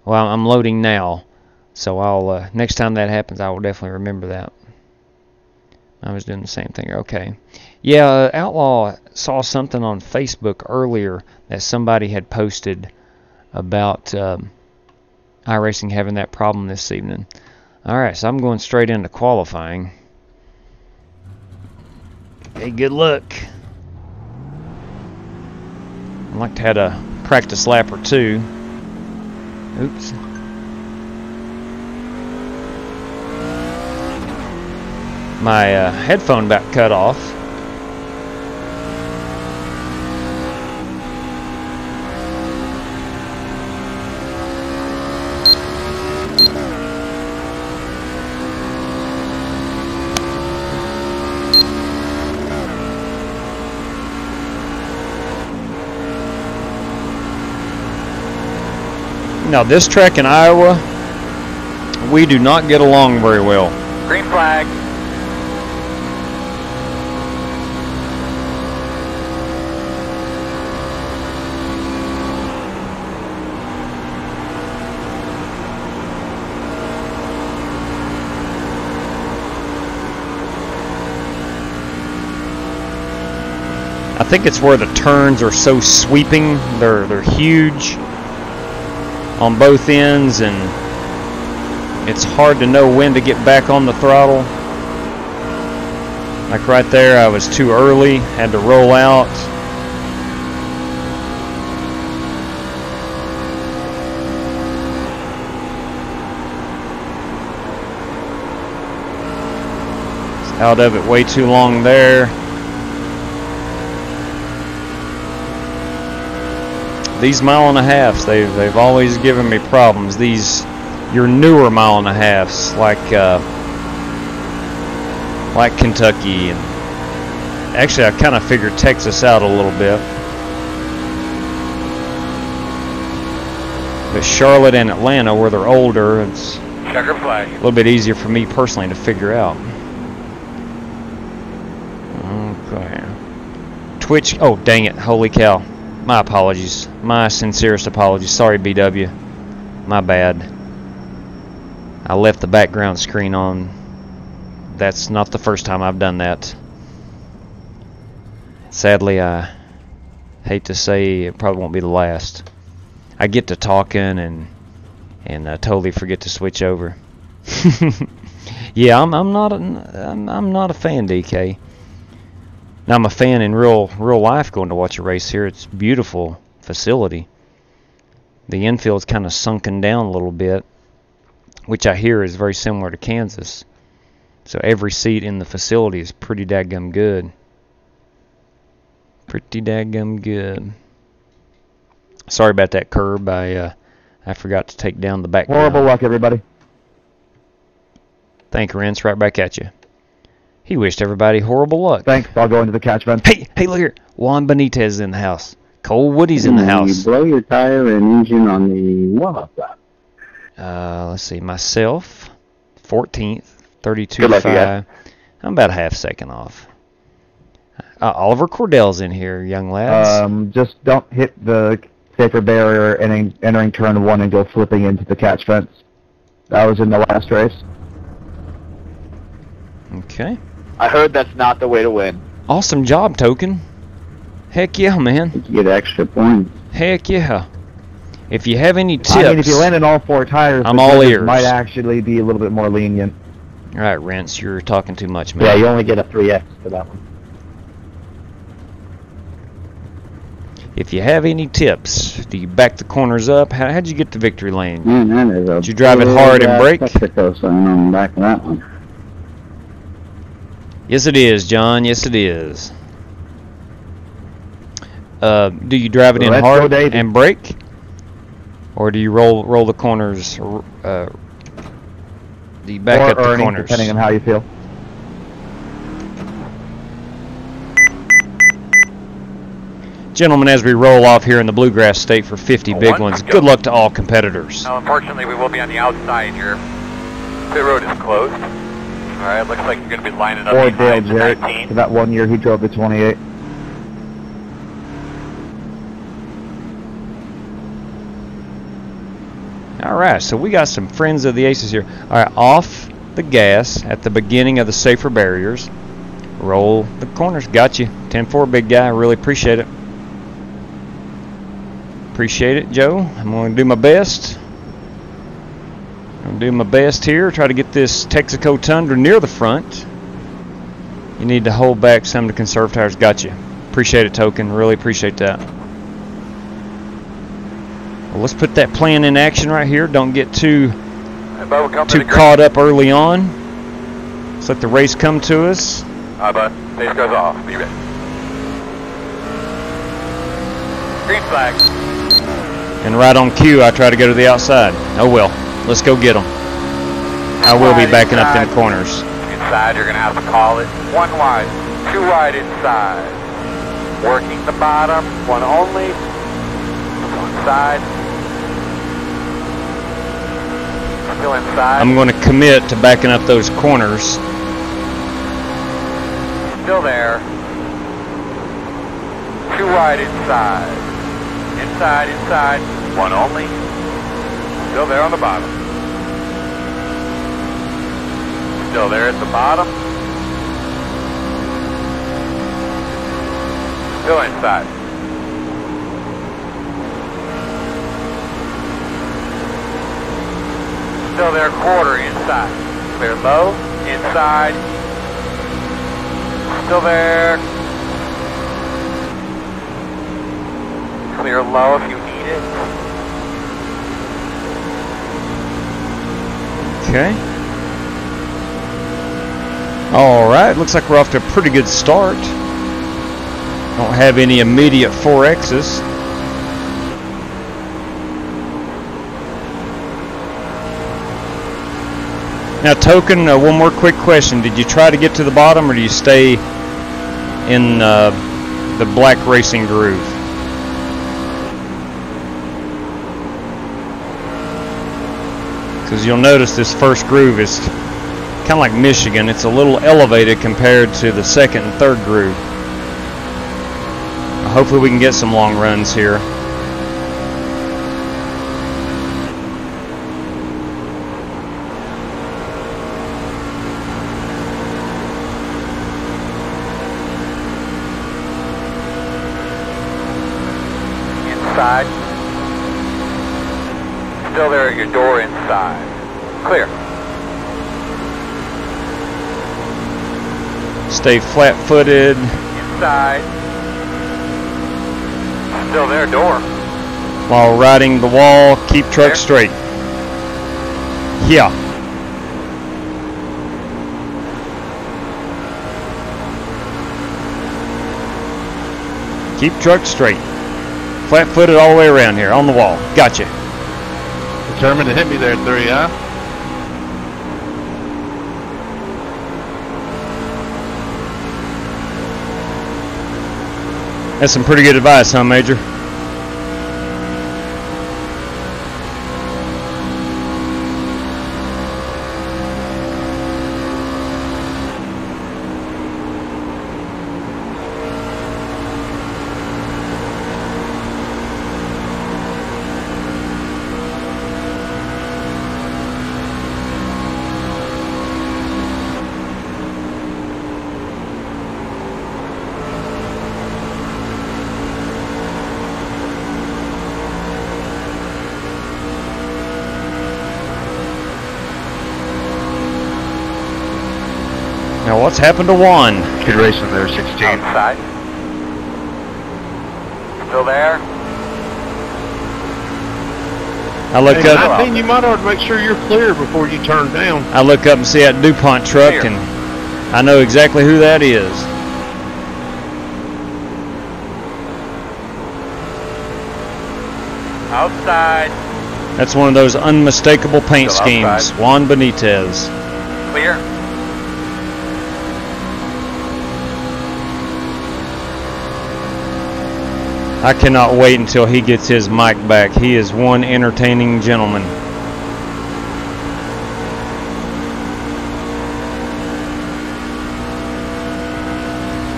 Well, I'm loading now, so I'll next time that happens, I will definitely remember that. I was doing the same thing. Okay. Yeah, Outlaw saw something on Facebook earlier that somebody had posted about iRacing having that problem this evening. All right, so I'm going straight into qualifying. Hey, good luck. I'd like to have a practice lap or two. Oops. My headphone about cut off. Now this track in Iowa, we do not get along very well. Green flag. I think it's where the turns are so sweeping. They're huge on both ends, and it's hard to know when to get back on the throttle. Like right there, I was too early, had to roll out. It's out of it way too long there. These 1.5 miles, they've always given me problems. These, your newer 1.5 miles, like Kentucky, and actually I kind of figured Texas out a little bit. But Charlotte and Atlanta, where they're older, it's Checker flag. a little bit easier for me personally to figure out. Okay. Twitch, oh dang it, holy cow. My apologies. My sincerest apologies. Sorry, BW. My bad. I left the background screen on. That's not the first time I've done that. Sadly, I hate to say it probably won't be the last. I get to talking and totally forget to switch over. Yeah, I'm not a fan, DK. Now I'm a fan in real life going to watch a race here. It's a beautiful facility. The infield's kind of sunken down a little bit, which I hear is very similar to Kansas. So every seat in the facility is pretty dadgum good. Pretty dadgum good. Sorry about that curb. I forgot to take down the background. Horrible luck, everybody. Thank you, Rance. Right back at you. He wished everybody horrible luck. Thanks. I'll go into the catch vent. Hey, look here. Juan Benitez is in the house. Cole Woody's in the house. You blow your tire and engine on the warm-up lap. Let's see. Myself, 14th, 32.5. I'm about a half second off. Oliver Cordell's in here, young lads. Just don't hit the safer barrier entering turn 1 and go flipping into the catch fence. That was in the last race. Okay. I heard that's not the way to win. Awesome job, Token. Heck yeah, man. You get extra points. Heck yeah. If you have any tips... I mean, if you land in all 4 tires, I'm all ears. Might actually be a little bit more lenient. All right, Rance, you're talking too much, man. Yeah, you only get a 3x for that one. If you have any tips, do you back the corners up? How'd you get to victory lane? Man, that is a Did you drive it hard and brake? Mexico sign on the back of that one. Yes, it is, John. Yes, it is. Do you drive it in hard and brake, or do you roll the corners? Do you back up the corners? Depending on how you feel. Gentlemen, as we roll off here in the Bluegrass State for 50 big ones, good luck to all competitors. Now, unfortunately, we will be on the outside here. Pit road is closed. All right, looks like you're going to be lining up Or Dale behind Jarrett. 19. For that 1 year, he drove the 28. All right, so we got some friends of the Aces here. All right, off the gas at the beginning of the safer barriers. Roll the corners. Got you. 10-4, big guy. Really appreciate it. Appreciate it, Joe. I'm going to do my best. I'm going to do my best here. Try to get this Texaco Tundra near the front. You need to hold back some to conserve tires. Got you. Appreciate it, Token. Really appreciate that. Well, let's put that plan in action right here. Don't get too caught up early on. Let's let the race come to us. Bud. Pace goes off. Be ready. Green flag. And right on cue, I try to go to the outside. Oh well, let's go get them. I will be backing up them corners. Inside, you're going to have to call it. 1 wide, 2 wide inside. Working the bottom, 1 only. 1 side. Still inside. I'm going to commit to backing up those corners. Still there. 2 wide inside. Inside, inside. 1 only. Still there on the bottom. Still there at the bottom. Still inside. Still there, quarter inside. Clear low, inside. Still there. Clear low if you need it. Okay. All right, looks like we're off to a pretty good start. Don't have any immediate 4Xs. Now, Token, one more quick question. Did you try to get to the bottom, or do you stay in the black racing groove? Because you'll notice this first groove is kind of like Michigan. It's a little elevated compared to the second and third groove. Hopefully we can get some long runs here. Inside. Still there at your door inside. Clear. Stay flat-footed. Inside. Still there, door. While riding the wall, keep truck There. straight. Yeah. Keep truck straight. Flat-footed all the way around here, on the wall. Gotcha. Determined to hit me there, 3, huh? That's some pretty good advice, huh, Major? Now what's happened to one? Good racing there, 16. Outside. Still there. I look Hey, up. 19, you might ought to make sure you're clear before you turn down. I look up and see that DuPont truck, Clear. and I know exactly who that is. Outside. That's one of those unmistakable paint Still schemes. outside. Juan Benitez. Clear. I cannot wait until he gets his mic back. He is one entertaining gentleman.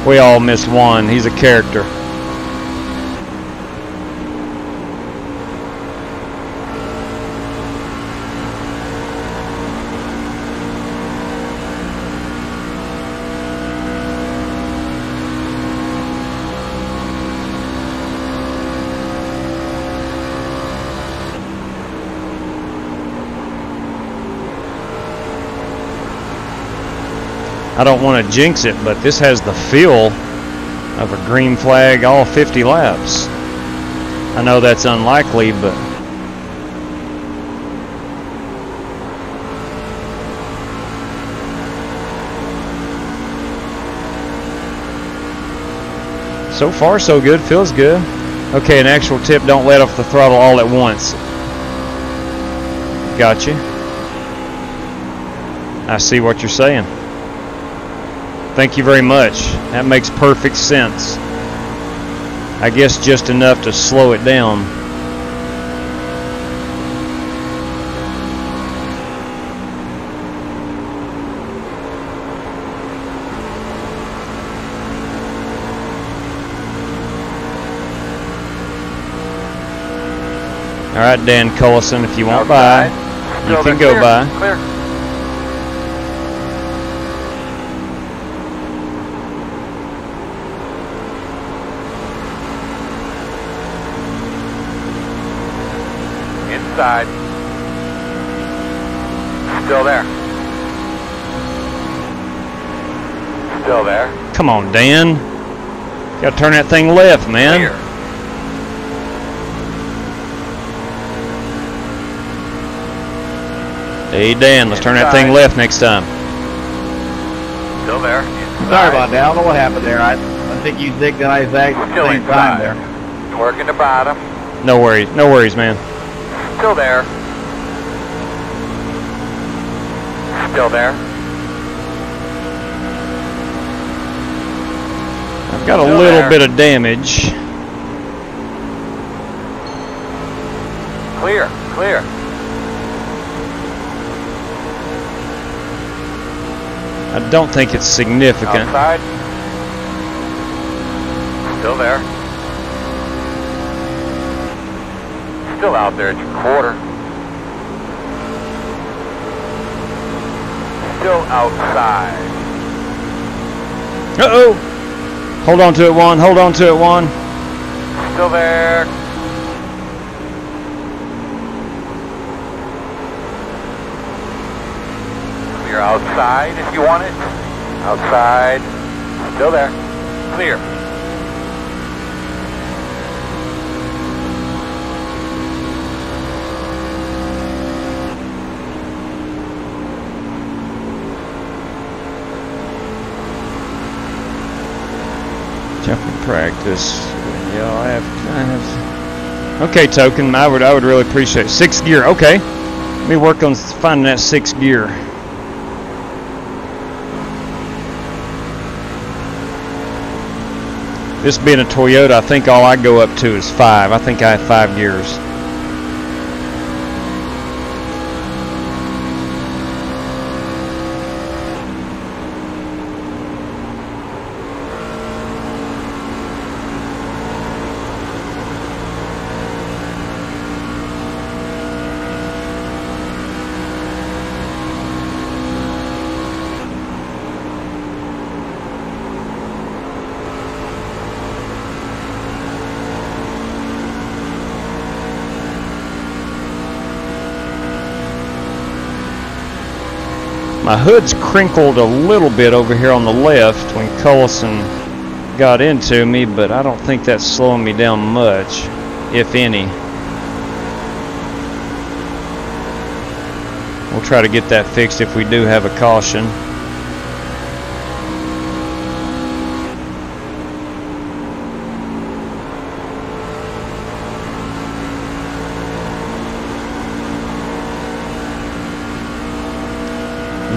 We all miss Juan. He's a character. I don't want to jinx it, but this has the feel of a green flag all 50 laps. I know that's unlikely, but So far, so good. Feels good. Okay, an actual tip, don't let off the throttle all at once. Gotcha. I see what you're saying. Thank you very much. That makes perfect sense. I guess just enough to slow it down. All right, Dan Cullison, if you want by, you can go by. Clear. Inside. Still there. Still there. Come on, Dan. Gotta turn that thing left, man. Clear. Hey, Dan, let's turn that thing left next time. Still there. Sorry about that. I don't know what happened there. I think you zigged and I zagged at the Still same time there. Working the bottom. No worries, man. Still there. Still there. I've got a Still little there. bit of damage. Clear. Clear. I don't think it's significant. Outside. Still there. Still out there at your quarter. Still outside. Uh-oh. Hold on to it, Juan. Hold on to it, Juan. Still there. Clear outside if you want it. Outside. Still there. Clear. Jumping practice. Yeah, I have. Okay, Token. I would really appreciate it. 6th gear. Okay. Let me work on finding that 6th gear. This being a Toyota, I think all I go up to is 5. I think I have 5 gears. My hood's crinkled a little bit over here on the left when Cullison got into me, but I don't think that's slowing me down much, if any. We'll try to get that fixed if we do have a caution.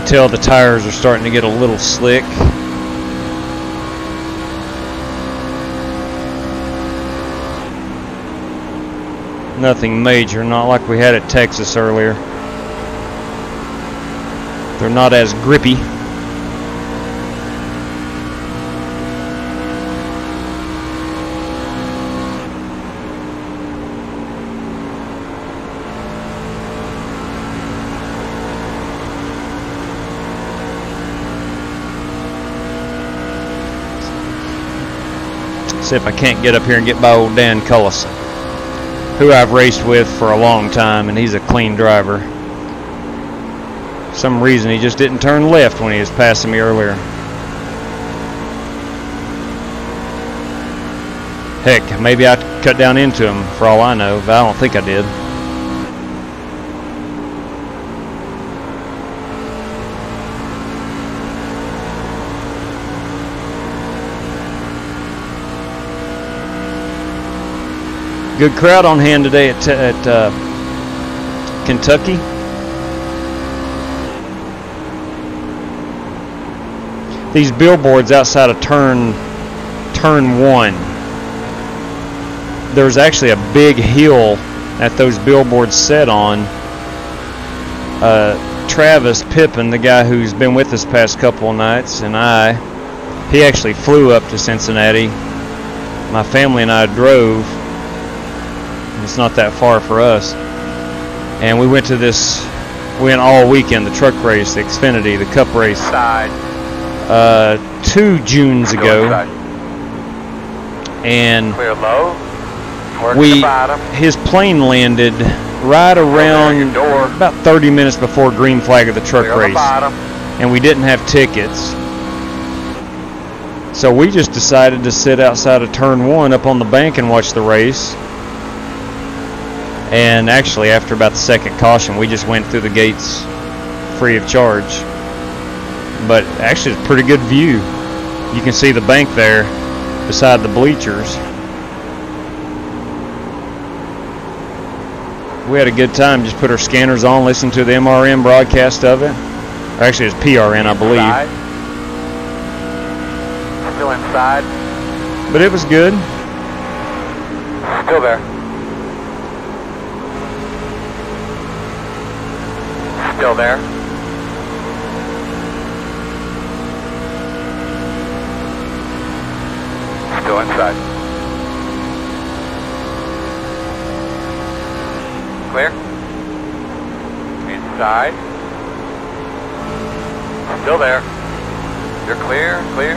Tell the tires are starting to get a little slick. Nothing major, not like we had at Texas earlier. They're not as grippy. See if I can't get up here and get by old Dan Cullison, who I've raced with for a long time, and he's a clean driver. For some reason he just didn't turn left when he was passing me earlier. Heck, maybe I cut down into him for all I know, but I don't think I did. Good crowd on hand today at Kentucky. These billboards outside of turn 1. There's actually a big hill that those billboards set on. Travis Pippin, the guy who's been with us past couple of nights, and he actually flew up to Cincinnati. My family and I drove. It's not that far for us. And we went all weekend, the truck race, the Xfinity, the Cup race. Side. 2 Junes ago. And Clear low. Working the bottom. his plane landed right around about 30 minutes before green flag of the truck race. And we didn't have tickets. So we just decided to sit outside of turn 1 up on the bank and watch the race. And actually, after about the second caution, we just went through the gates free of charge. But actually, it's a pretty good view. You can see the bank there beside the bleachers. We had a good time. Just put our scanners on, listened to the MRN broadcast of it. Or actually, it's PRN, I believe. Still inside. But it was good. Still there. Still there. Still inside. Clear. Inside. Still there. You're clear, clear.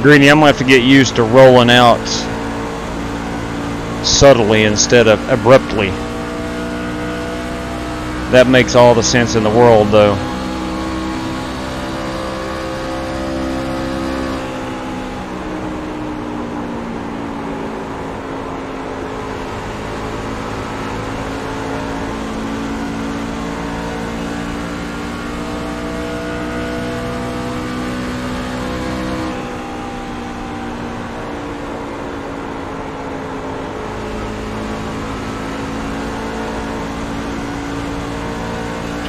Greeny, I'm going to have to get used to rolling out subtly instead of abruptly. That makes all the sense in the world, though.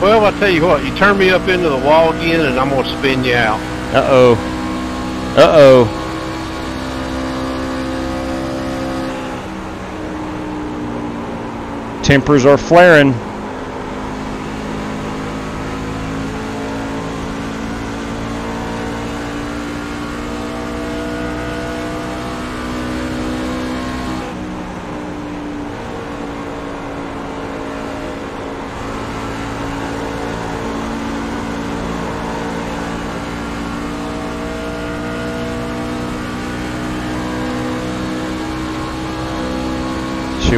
Well, I tell you what, you turn me up into the wall again and I'm going to spin you out. Uh-oh. Uh-oh. Tempers are flaring.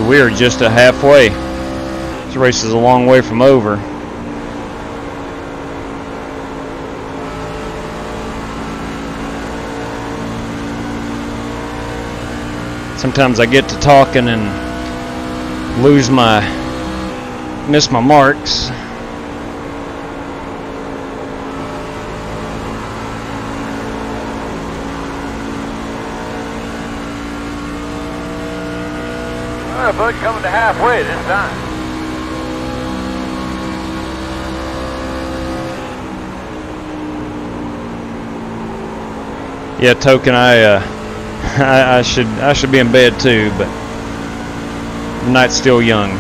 We are just a halfway. This race is a long way from over. Sometimes I get to talking and miss my marks. Bud coming to halfway this time. Yeah, Token, I should be in bed too, but the night's still young.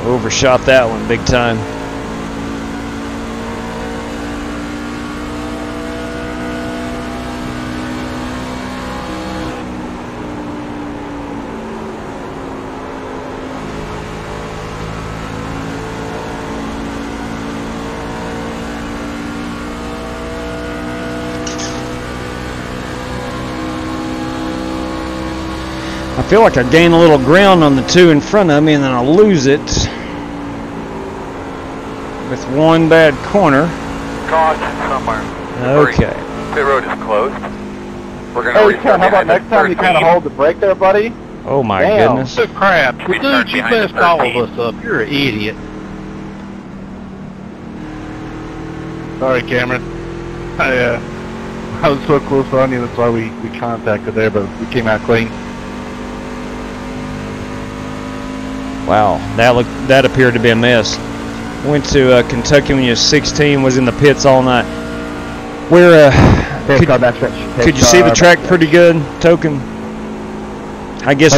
Overshot that one big time. feel like I gain a little ground on the two in front of me, and then I lose it with one bad corner. Caution somewhere. Okay. Pit road is closed. We're going to Hey, restart Ken, how about behind next time you kind of hold the brake there, buddy? Oh my Damn. goodness. Oh, crap. We Dude, start you behind messed the all 13. of us up. You're an idiot. Sorry, Cameron. I was so close on you, that's why we contacted there, but we came out clean. Wow, that appeared to be a mess. Went to Kentucky when you was 16, was in the pits all night. Where could you see the track pretty good, Token? I guess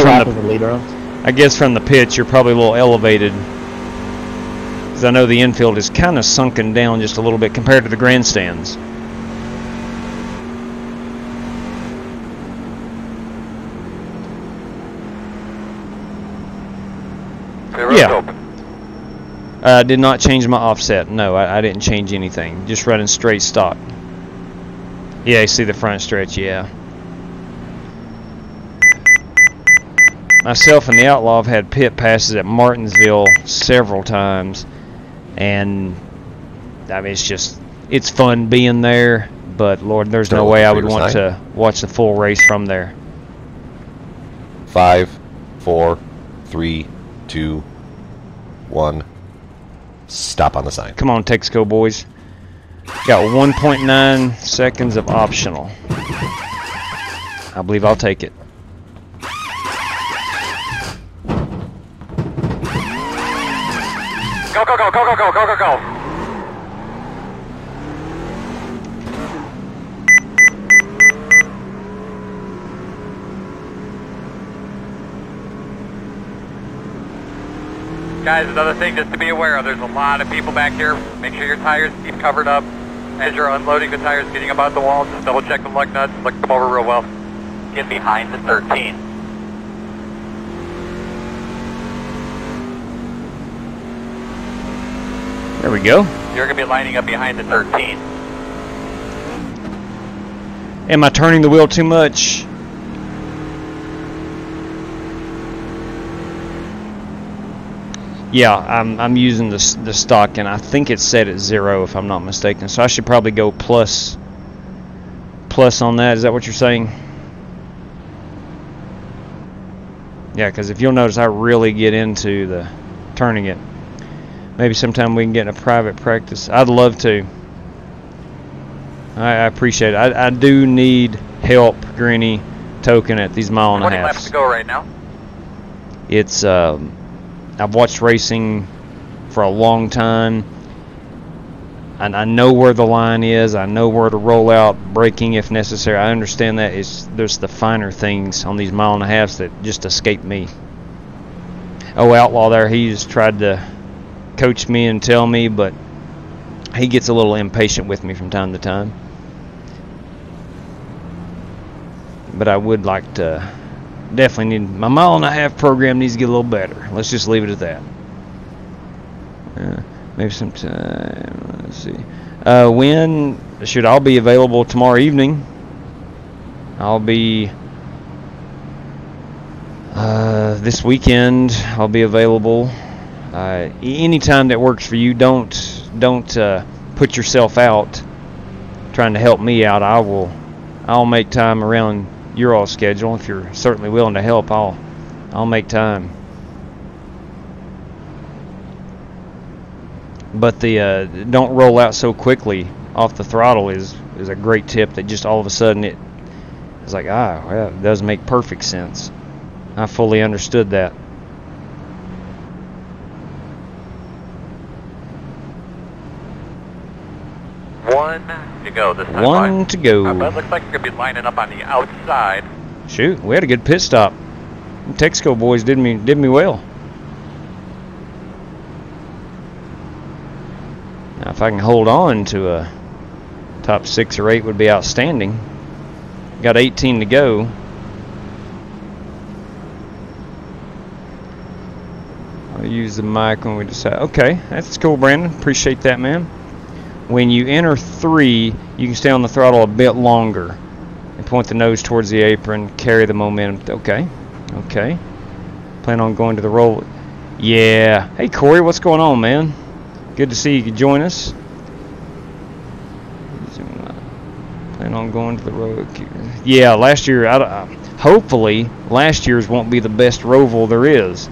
from the pits you're probably a little elevated, because I know the infield is kind of sunken down just a little bit compared to the grandstands. Yeah. Did not change my offset. No, I didn't change anything. Just running straight stock. Yeah, you see the front stretch, yeah. Myself and the Outlaw have had pit passes at Martinsville several times, and I mean, it's fun being there, but Lord, there's no way I would want to watch the full race from there. 5, 4, 3, 2, 1. Stop on the sign. Come on, Texaco boys. Got 1.9 seconds of optional. I believe I'll take it. Go, go, go, go, go, go, go, go, go. Guys, another thing just to be aware of, there's a lot of people back here. Make sure your tires keep covered up. As you're unloading the tires, getting about the wall, just double check the lug nuts, look them over real well. Get behind the 13. There we go. You're going to be lining up behind the 13. Am I turning the wheel too much? Yeah, I'm using the stock, and I think it's set at 0 if I'm not mistaken. So I should probably go plus on that. Is that what you're saying? Yeah, because if you'll notice, I really get into the turning it. Maybe sometime we can get in a private practice. I'd love to. I appreciate it. I do need help, Grinny, Token, at these mile and a 20 half. laps to go right now. It's I've watched racing for a long time, and I know where the line is. I know where to roll out, braking if necessary. I understand that. There's the finer things on these mile and a halves that just escape me. Oh, Outlaw there, he's tried to coach me and tell me, but he gets a little impatient with me from time to time. But I would like to definitely need my mile and a half program needs to get a little better. Let's just leave it at that. Maybe sometime. Let's see. When should I be available tomorrow evening? I'll be this weekend. I'll be available. Any time that works for you. Don't put yourself out trying to help me out. I'll make time around your all schedule. If you're certainly willing to help, I'll make time. But the don't roll out so quickly off the throttle is a great tip. That just all of a sudden it's like, well, it does make perfect sense. I fully understood that. One to go this time. One to go. But it looks like you're going to be lining up on the outside. Shoot, we had a good pit stop. The Texaco boys did me well. Now, if I can hold on to a top 6 or 8 would be outstanding. Got 18 to go. I'll use the mic when we decide. Okay, that's cool, Brandon. Appreciate that, man. When you enter 3, you can stay on the throttle a bit longer and point the nose towards the apron, carry the momentum. Okay, Okay. Plan on going to the roll. Yeah. Hey, Corey, what's going on, man? Good to see you could join us. Plan on going to the road. Yeah, last year, hopefully, last year's won't be the best Roval there is.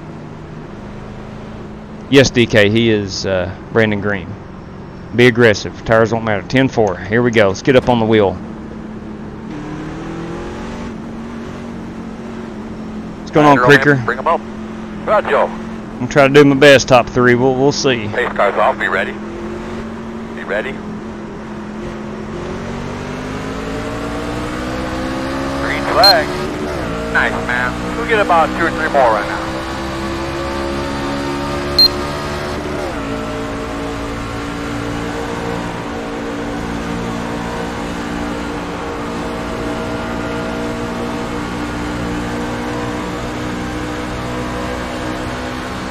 Yes, DK, he is Brandon Green. Be aggressive. Tires won't matter. 10-4. Here we go. Let's get up on the wheel. What's going on, Creaker? Bring them up. Right, Joe. I'm going to try to do my best, top 3. We'll see. Pace car's off. Be ready. Be ready. Green flag. Nice, man. We'll get about 2 or 3 more right now.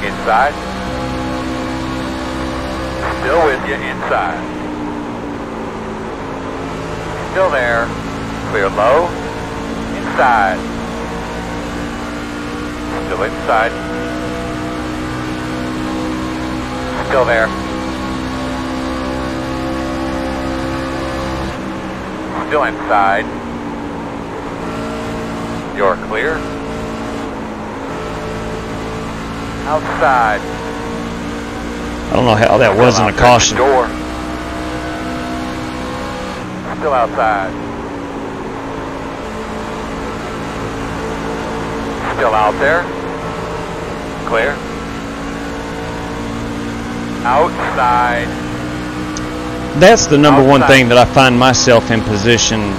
Inside. Still with you, inside. Still there. Clear low. Inside. Still inside. Still there. Still inside. You're clear. Outside. I don't know how that wasn't a caution. Door. Still outside. Still out there. Clear. Outside. That's the number one thing that I find myself in position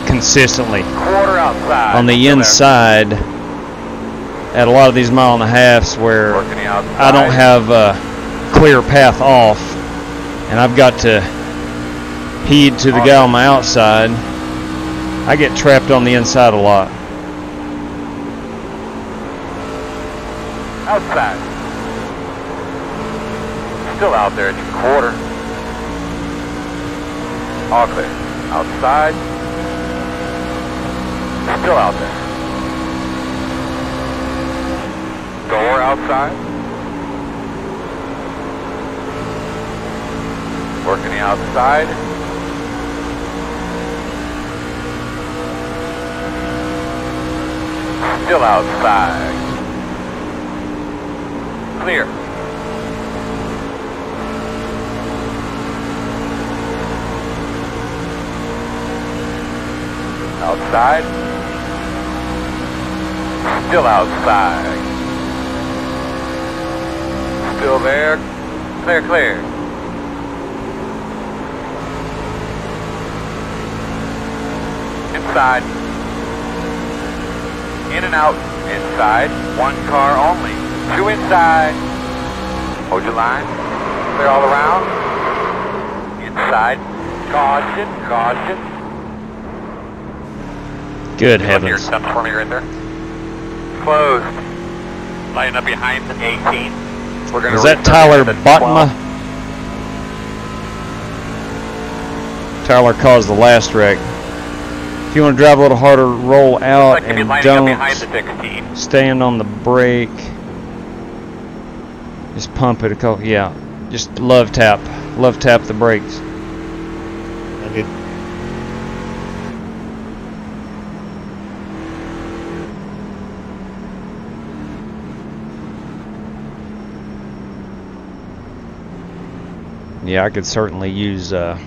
consistently. Quarter outside. On the inside, at a lot of these mile and a halves where I don't have a clear path off, and I've got to heed to the guy on my outside, I get trapped on the inside a lot. Outside. Still out there at your quarter. All clear. Outside. Still out there. Door outside. Working the outside. Still outside. Clear. Outside. Still outside. Still there. Clear, clear. Inside. In and out. Inside. 1 car only. 2 inside. Hold your line. Clear all around. Inside. Caution, caution. Good heavens. Your for me right there. Closed. Lighting up behind the 18. We're gonna is that Tyler Botma? Tyler caused the last wreck. If you want to drive a little harder, roll out and don't stand on the brake. Just pump it a couple. Yeah, just love tap the brakes. Okay. Yeah, I could certainly use a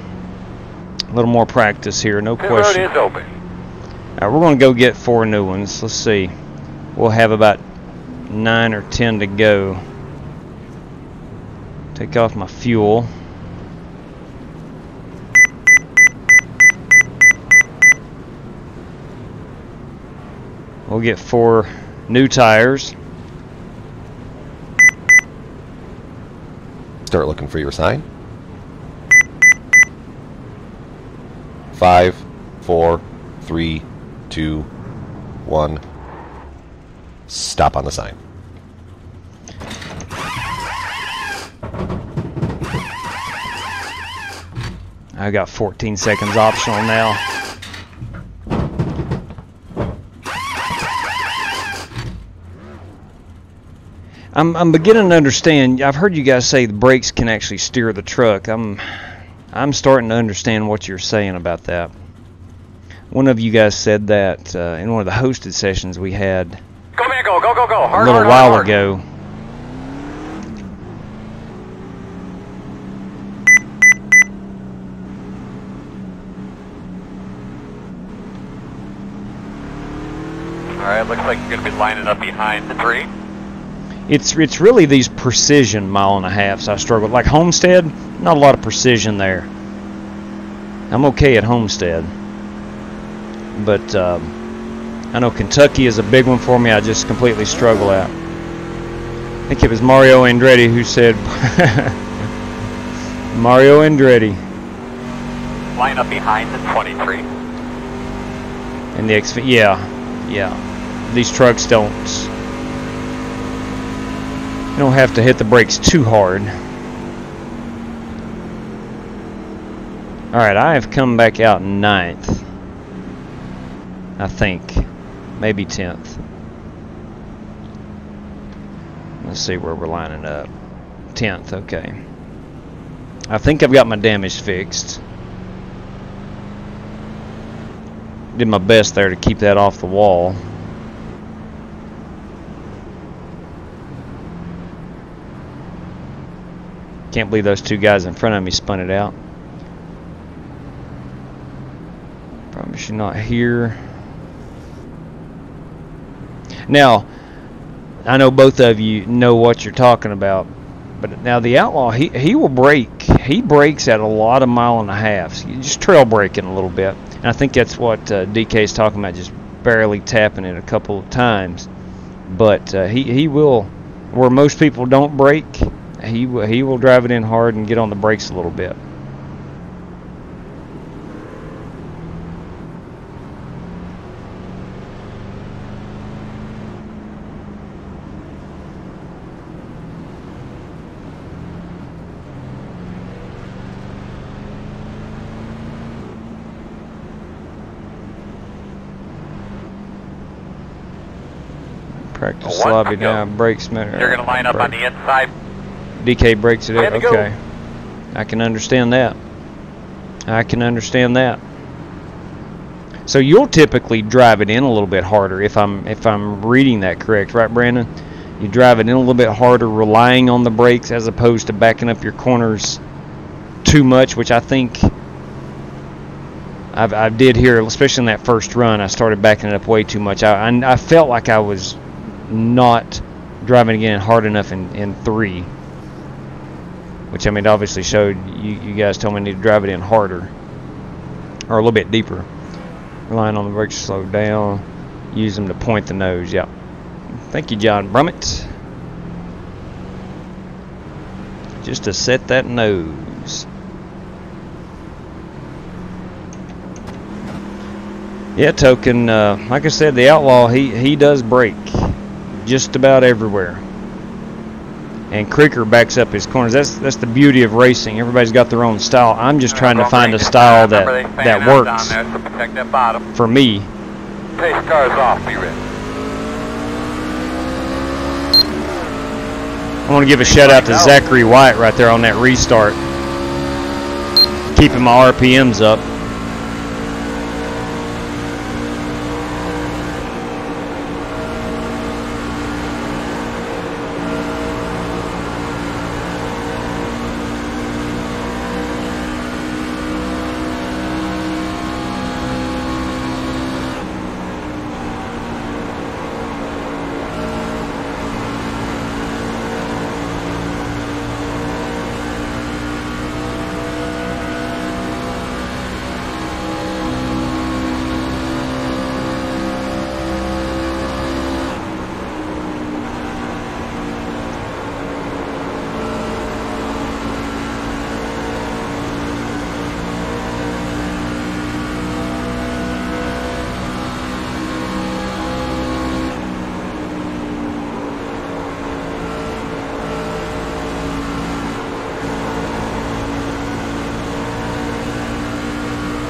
little more practice here, no question. The road is open. All right, we're going to go get 4 new ones. Let's see. We'll have about 9 or 10 to go. Take off my fuel. We'll get 4 new tires. Start looking for your sign. 5, 4, 3, 2, 1. Stop on the sign. I got 14 seconds optional now. I'm beginning to understand. I've heard you guys say the brakes can actually steer the truck. I'm starting to understand what you're saying about that. One of you guys said that in one of the hosted sessions we had Go, man, go, go, go, go. Hard, a little hard, while hard, hard. ago. Alright, looks like you're going to be lining up behind the tree. It's really these precision 1.5 miles I struggle with. Like Homestead, not a lot of precision there. I'm okay at Homestead. But I know Kentucky is a big one for me. I just completely struggle at. I think it was Mario Andretti who said Mario Andretti. Line up behind the 23. And the yeah. These trucks don't have to hit the brakes too hard. Alright, I have come back out 9th. I think. Maybe 10th. Let's see where we're lining up. 10th, okay. I think I've got my damage fixed. Did my best there to keep that off the wall. Can't believe those two guys in front of me spun it out. Probably should not hear. Now, I know both of you know what you're talking about, but now the Outlaw, he will brake. He brakes at a lot of 1.5 miles. You just trail braking a little bit. And I think that's what DK is talking about, just barely tapping it a couple of times. But he will, where most people don't brake, he will drive it in hard and get on the brakes a little bit. Practice lobby now, brakes matter. You're going to line up on the inside. DK brakes it in. Ready to Okay. go. I can understand that. I can understand that. So you'll typically drive it in a little bit harder if I'm reading that correct, right, Brandon? You drive it in a little bit harder, relying on the brakes as opposed to backing up your corners too much, which I think I did here, especially in that first run. I started backing it up way too much. I felt like I was not driving again hard enough in 3, which I mean obviously showed you guys told me I need to drive it in harder or a little bit deeper. Relying on the brakes to slow down, use them to point the nose. Yep. Thank you, John Brummett. Just to set that nose. Yeah, Token, like I said, the Outlaw, he does brake just about everywhere. And Creeker backs up his corners. That's the beauty of racing. Everybody's got their own style. I'm just trying to find a style that works down there, so protect that bottom. for me. Pace cars off, be ready. I want to give a shout out to Zachary White right there on that restart. Keeping my RPMs up.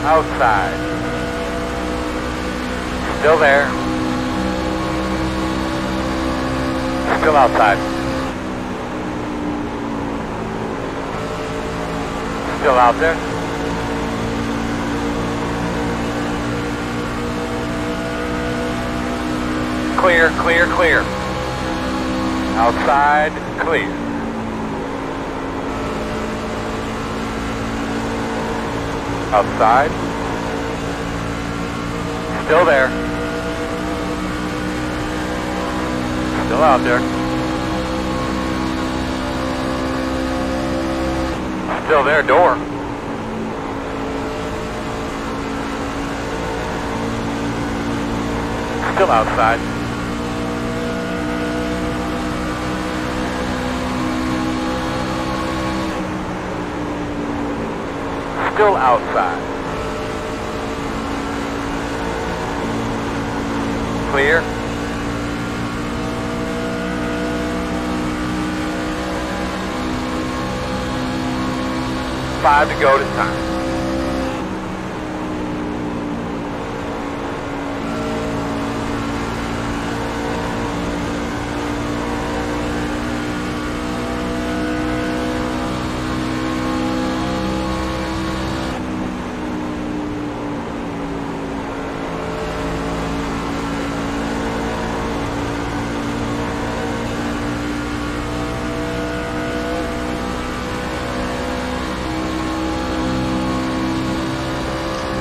Outside. Still there. Still outside. Still out there. Clear, clear, clear. Outside, clear. Outside. Still there. Still out there. Still there, door. Still outside. Still outside. Clear. Five to go this time.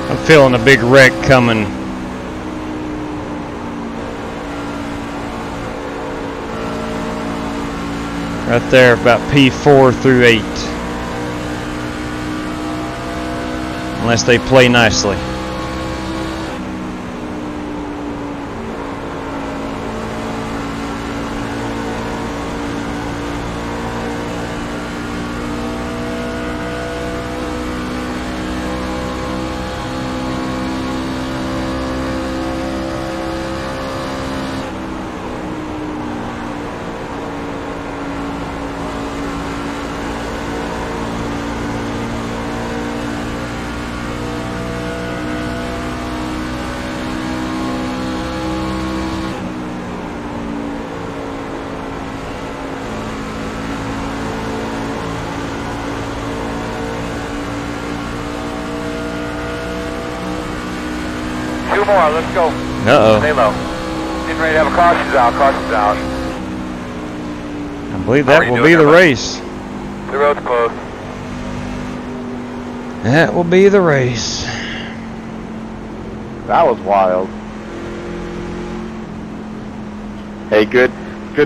I'm feeling a big wreck coming. Right there, about P4 through 8. Unless they play nicely. Two more, let's go. Uh-oh. Stay low. Getting ready to have a cautions out, cautions out. I believe that will be the race. The road's closed. That will be the race. That was wild. Hey, good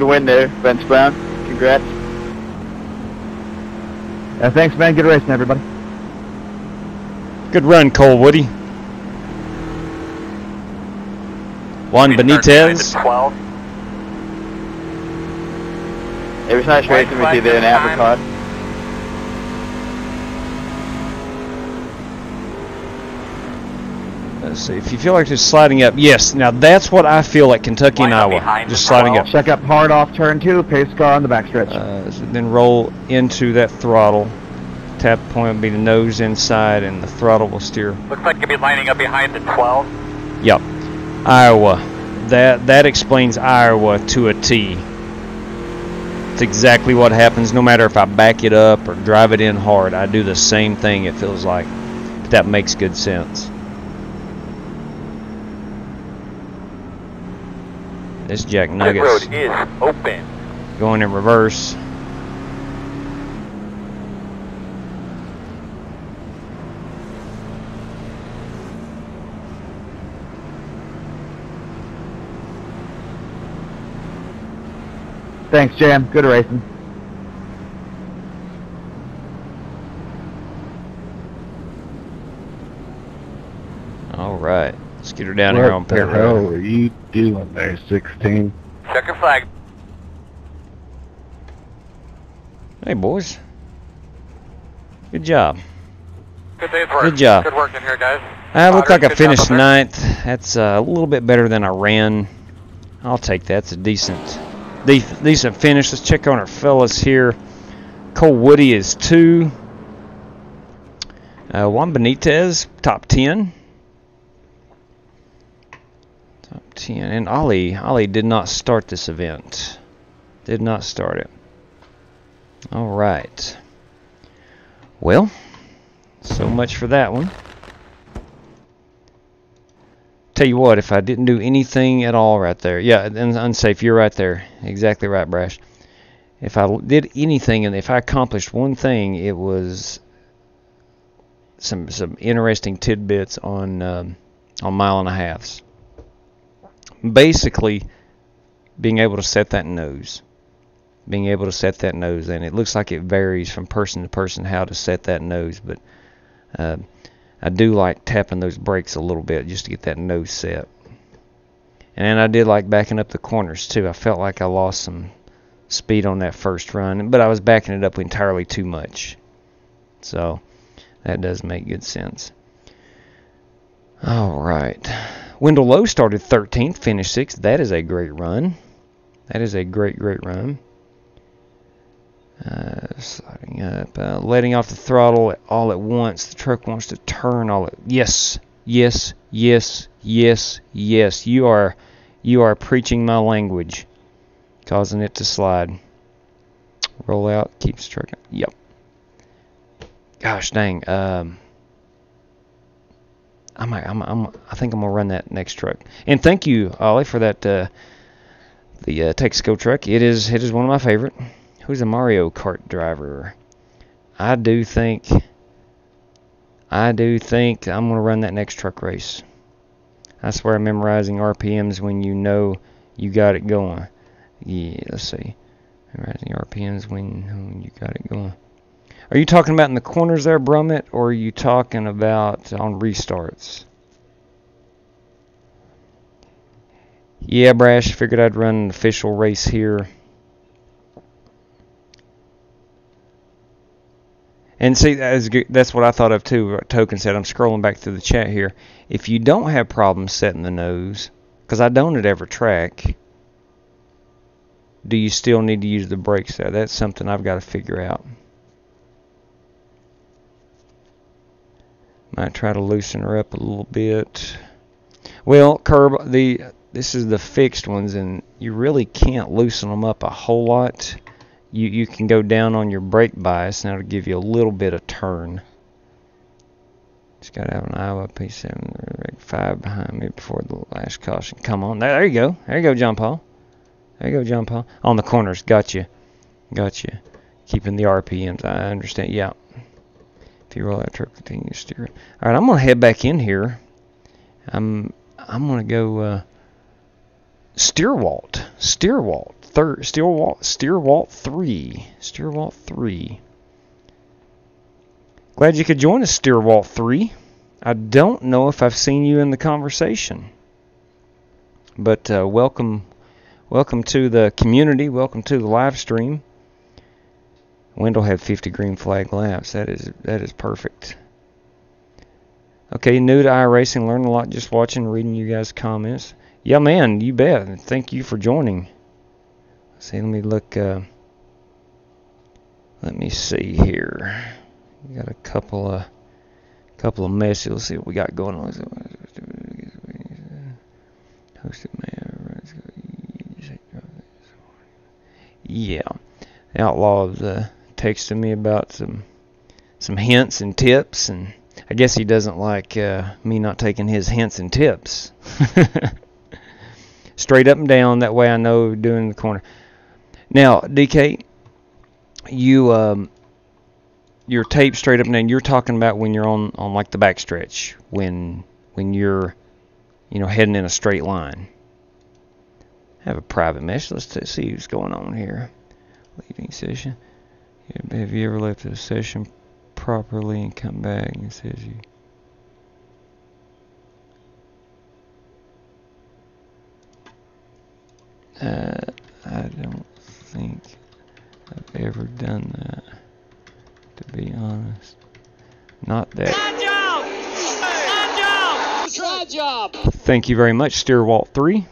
win there, Vince Brown. Congrats. Thanks, man. Good racing, everybody. Good run, Cole Woody. Juan Benitez. 12. It was nice racing with you there in Apricot. Let's see. If you feel like just sliding up, yes. Now that's what I feel like Kentucky and Iowa. Just sliding up. Check up hard off turn 2. Pace car on the backstretch. Then roll into that throttle. Tap point will be the nose inside, and the throttle will steer. Looks like you'll be lining up behind the 12. Yep. Iowa. That explains Iowa to a T. It's exactly what happens no matter if I back it up or drive it in hard. I do the same thing, it feels like. But that makes good sense. This Jack Nuggets Pit road is open. going in reverse. Thanks, Jan. Good racing. All right. Let's get her down here on pit road. What the hell are you doing there, 16? Check your flag. Hey, boys. Good job. Good day's work. Good job. Good work in here, guys. I look like I Good job finished up there. 9th. That's a little bit better than I ran. I'll take that. It's a decent finish. Let's check on our fellas here. Cole Woody is 2. Juan Benitez, top 10. Top 10. And Ollie did not start this event. Did not start it. All right. Well, So much for that one. Tell you what, if I didn't do anything at all right there, yeah, and unsafe, you're right there. Exactly right, Brash. If I did anything and if I accomplished one thing, it was some interesting tidbits on 1.5 miles. Basically, being able to set that nose. And it looks like it varies from person to person how to set that nose, but I do like tapping those brakes a little bit just to get that nose set. And I did like backing up the corners too. I felt like I lost some speed on that first run, but I was backing it up entirely too much. So that does make good sense. All right. Wendell Lowe started 13th, finished 6th. That is a great run. That is a great run. Sliding up, letting off the throttle all at once. The truck wants to turn all at yes. You are preaching my language, causing it to slide. Roll out, keeps truck. Yep. Gosh dang. I think I'm gonna run that next truck. And thank you, Ollie, for that. The Texaco truck. It is one of my favorite. Who's a Mario Kart driver? I do think I'm gonna run that next truck race. I swear I'm memorizing RPMs when you know you got it going. Yeah, let's see. Memorizing RPMs when you got it going. Are you talking about in the corners there, Brummett, or are you talking about on restarts? Yeah, Brash, figured I'd run an official race here. And see, that's what I thought of too. Token said, I'm scrolling back through the chat here. If you don't have problems setting the nose, because I don't at every track, do you still need to use the brakes there? That's something I've got to figure out. Might try to loosen her up a little bit. Well, Curb, this is the fixed ones, and you really can't loosen them up a whole lot. You can go down on your brake bias, and that'll give you a little bit of turn. Just got to have an Iowa P7, 5 behind me before the last caution. Come on. There you go. There you go, John Paul. There you go, John Paul. On the corners. Gotcha. Keeping the RPMs. I understand. Yeah. If you roll that truck, continue to steer it. All right, I'm going to head back in here. I'm going to go Steerwalt 3. Glad you could join us, Steerwalt 3. I don't know if I've seen you in the conversation, but welcome to the community. Welcome to the live stream. Wendell had 50 green flag laps. That is perfect. Okay, new to iRacing, learned a lot just watching, reading you guys' comments. Yeah, man, you bet. Thank you for joining. Let's see, let me look. Let me see here. We got a couple of messages. Let's see what we got going on. Yeah, Outlaw's texting me about some hints and tips, and I guess he doesn't like me not taking his hints and tips. Straight up and down. That way I know doing the corner. Now, DK, your tape straight up and down. You're talking about when you're on like the backstretch, when you're heading in a straight line. I have a private message. Let's see what's going on here. Leaving session. Have you ever left a session properly and come back and it says you? I don't think I've ever done that, to be honest. Not that. Slide job! Thank you very much, Steerwalt 3.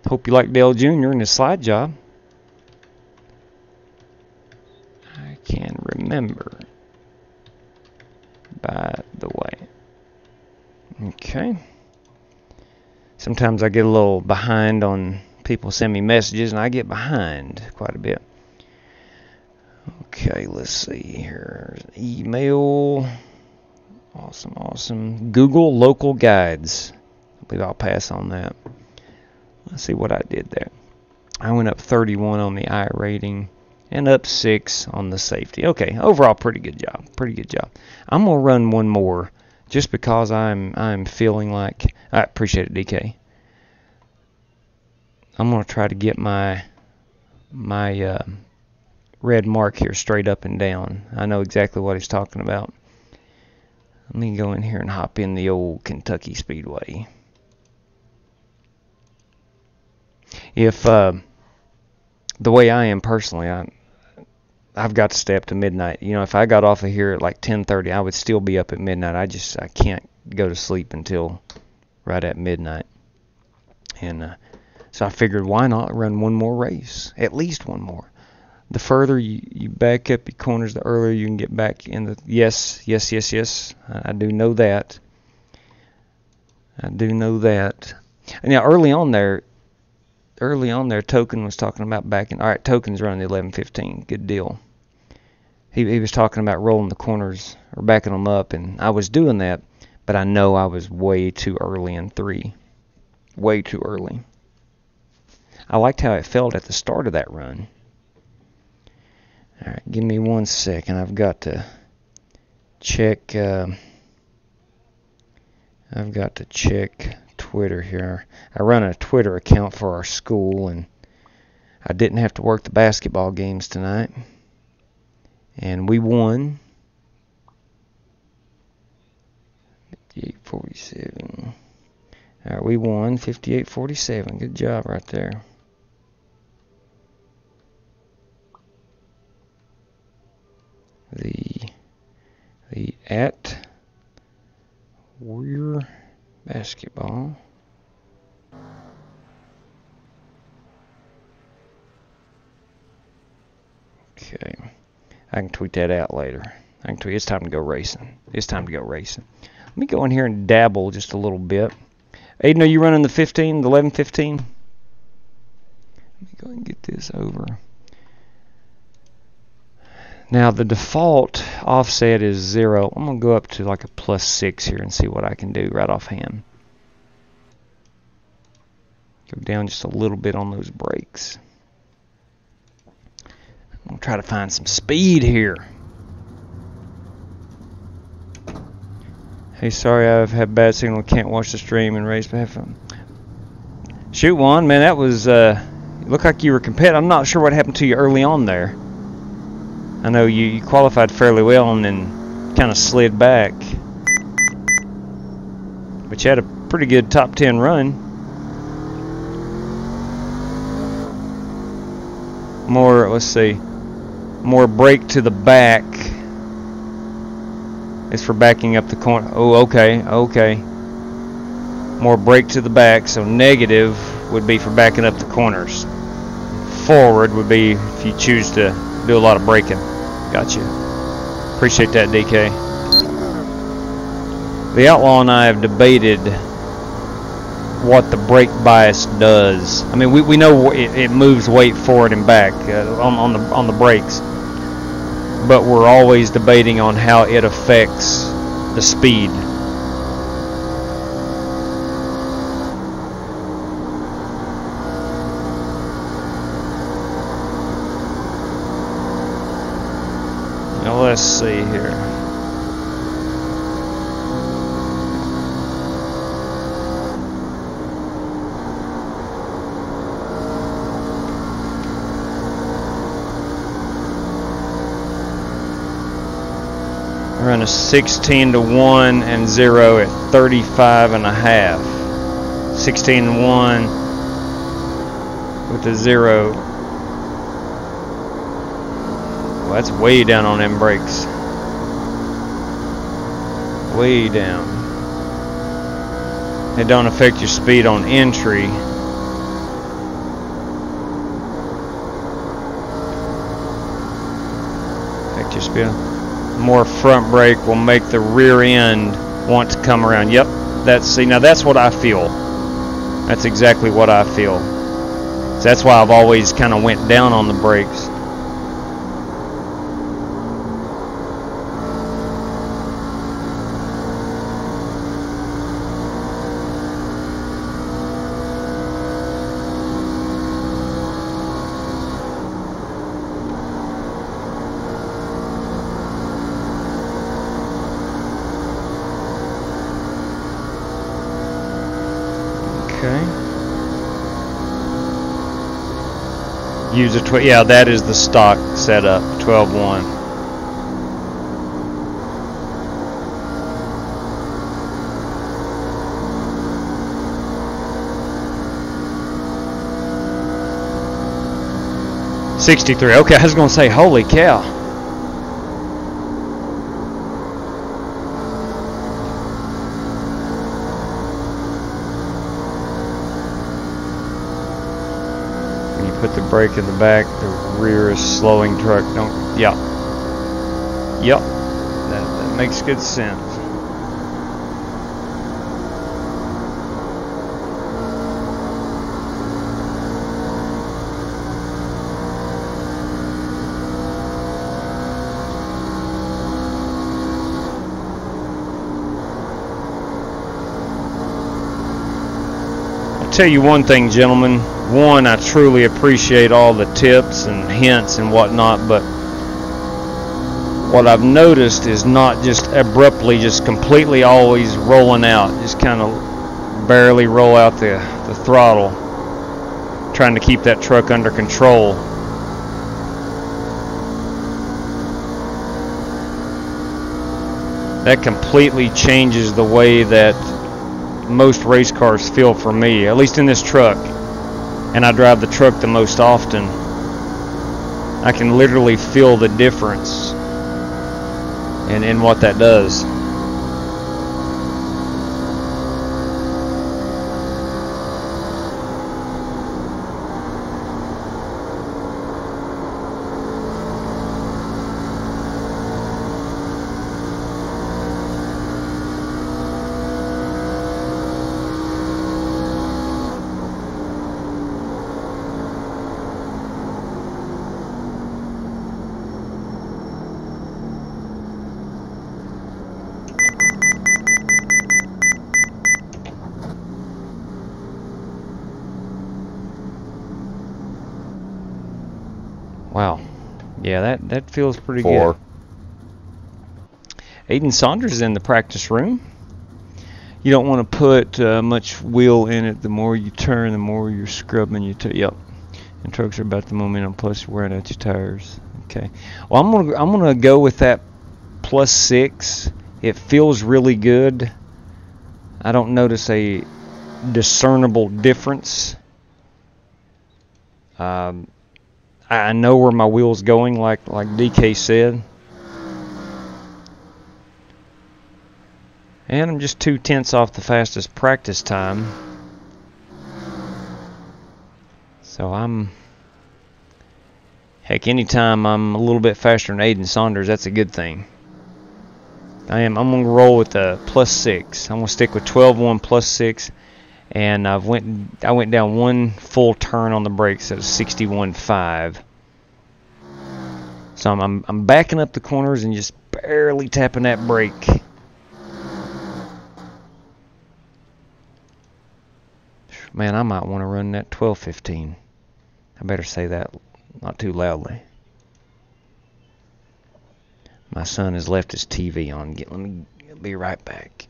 Hope you like Dale Jr. and his slide job. I can remember, by the way. Okay. Sometimes I get a little behind on people send me messages, and I get behind quite a bit. Okay, let's see here. Email. Awesome, awesome. Google local guides. I believe I'll pass on that. Let's see what I did there. I went up 31 on the iRating and up 6 on the safety. Okay, overall pretty good job. Pretty good job. I'm gonna run one more just because I'm feeling like I appreciate it, DK. I'm gonna try to get my red mark here straight up and down. I know exactly what he's talking about. Let me go in here and hop in the old Kentucky Speedway. If the way I am personally, I've got to stay up to midnight. You know, if I got off of here at like 10:30, I would still be up at midnight. I can't go to sleep until right at midnight. And so I figured, why not run one more race? At least one more. The further you back up your corners, the earlier you can get back in the... Yes. I do know that. And now, early on there, Token was talking about backing. All right, Token's running the 11:15. Good deal. He was talking about rolling the corners or backing them up, and I was doing that, but I know I was way too early in 3. Way too early. I liked how it felt at the start of that run. All right, give me 1 second. I've got to check. Twitter here. I run a Twitter account for our school, and I didn't have to work the basketball games tonight. And we won. 58-47. All right, we won 58-47. Good job right there. The at Warrior Basketball. Okay, I can tweet that out later. It's time to go racing. Let me go in here and dabble just a little bit. Aiden, are you running the 11:15? Let me go and get this over. Now the default offset is 0. I'm going to go up to like a +6 here and see what I can do right offhand. Go down just a little bit on those brakes. I'm going to try to find some speed here. Hey, sorry I've had bad signal. Can't watch the stream and race. Shoot, Juan, man, that was looked like you were competitive. I'm not sure what happened to you early on there. I know you qualified fairly well and then kind of slid back. But you had a pretty good top 10 run. Let's see, more brake to the back is for backing up the corner. Oh, okay. More brake to the back, so negative would be for backing up the corners. Forward would be if you choose to do a lot of braking. Gotcha. Appreciate that, DK. The Outlaw and I have debated what the brake bias does. I mean, we know it moves weight forward and back on the brakes, but we're always debating on how it affects the speed. Now let's see here. Run a 16-1 and 0 at 35.5. 16-1 with a 0. Well, that's way down on them brakes. Way down. It don't affect your speed on entry. Affect your speed. More front brake will make the rear end want to come around. Yep, now that's what I feel. That's exactly what I feel. So that's why I've always kind of went down on the brakes. Use a yeah, that is the stock setup, 12.1. .63. Okay, I was gonna say, holy cow. Put the brake in the back, the rear is slowing truck. Don't, yeah. Yep. That makes good sense. I'll tell you one thing, gentlemen. One, I truly appreciate all the tips and hints and whatnot, but what I've noticed is not just abruptly, just completely always rolling out, just kind of barely roll out the throttle, trying to keep that truck under control. That completely changes the way that most race cars feel for me, at least in this truck. And I drive the truck the most often. I can literally feel the difference in what that does. Wow. Yeah, that feels pretty good. Aiden Saunders is in the practice room. You don't want to put much wheel in it. The more you turn, the more you're scrubbing your yep. And trucks are about the momentum plus you're wearing out your tires. Okay. Well, I'm gonna go with that +6. It feels really good. I don't notice a discernible difference. I know where my wheel's going, like DK said. And I'm just 2/10 off the fastest practice time. So heck, anytime I'm a little bit faster than Aiden Saunders, that's a good thing. I'm going to roll with the +6. I'm going to stick with 12.1 +6. And I went down one full turn on the brakes at a 61.5. So I'm backing up the corners and just barely tapping that brake. Man, I might want to run that 12.15. I better say that not too loudly. My son has left his TV on. Let me be right back.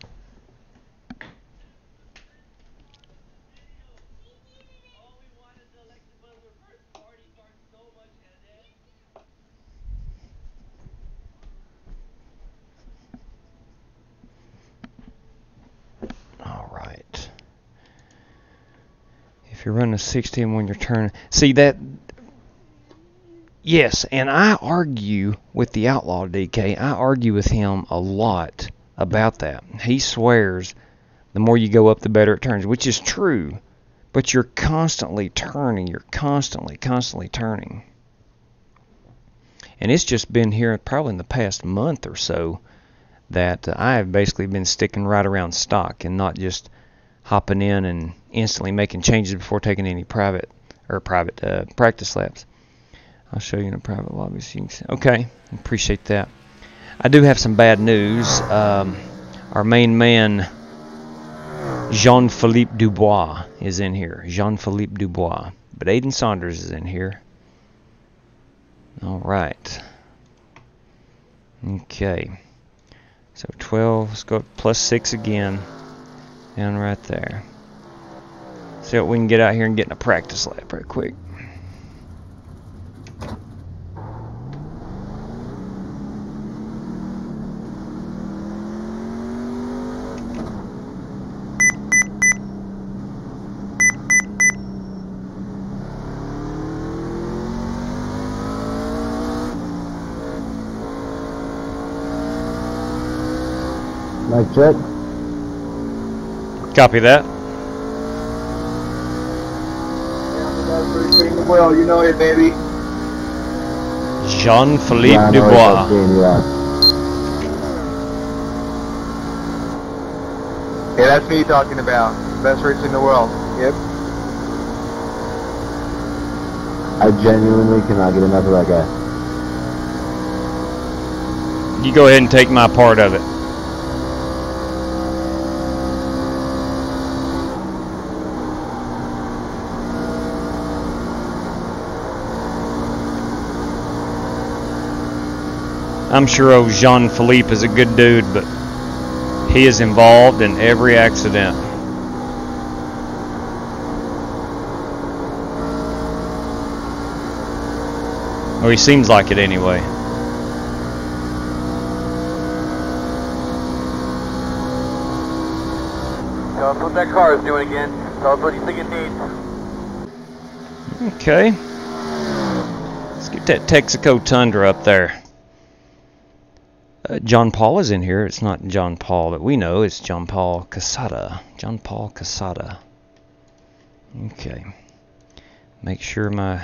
All right. If you're running a 16 when you're turning, see that? Yes, and I argue with the Outlaw DK. I argue with him a lot about that. He swears the more you go up, the better it turns, which is true. But you're constantly turning. You're constantly turning. And it's just been here probably in the past month or so that I have basically been sticking right around stock and not just hopping in and instantly making changes before taking any private practice laps. I'll show you in a private lobby so you can see. Okay, appreciate that. I do have some bad news. Our main man, Jean-Philippe Dubois, is in here. Jean-Philippe Dubois. But Aiden Saunders is in here. All right. Okay. So 12, let's go +6 again. Down right there. See what we can get out here and get in a practice lap right quick. Mic check. Copy that. Well, you know it, baby. Jean-Philippe Dubois. Yeah, that's me talking about. Best racer in the world. Yep. I genuinely cannot get enough of that guy. You go ahead and take my part of it. I'm sure old Jean-Philippe is a good dude, but he is involved in every accident. Or he seems like it anyway. Tell us what that car is doing again. Tell us what you think it needs. Okay. Let's get that Texaco Tundra up there. John Paul is in here. It's not John Paul that we know. It's John Paul Casada. John Paul Casada. Okay. Make sure my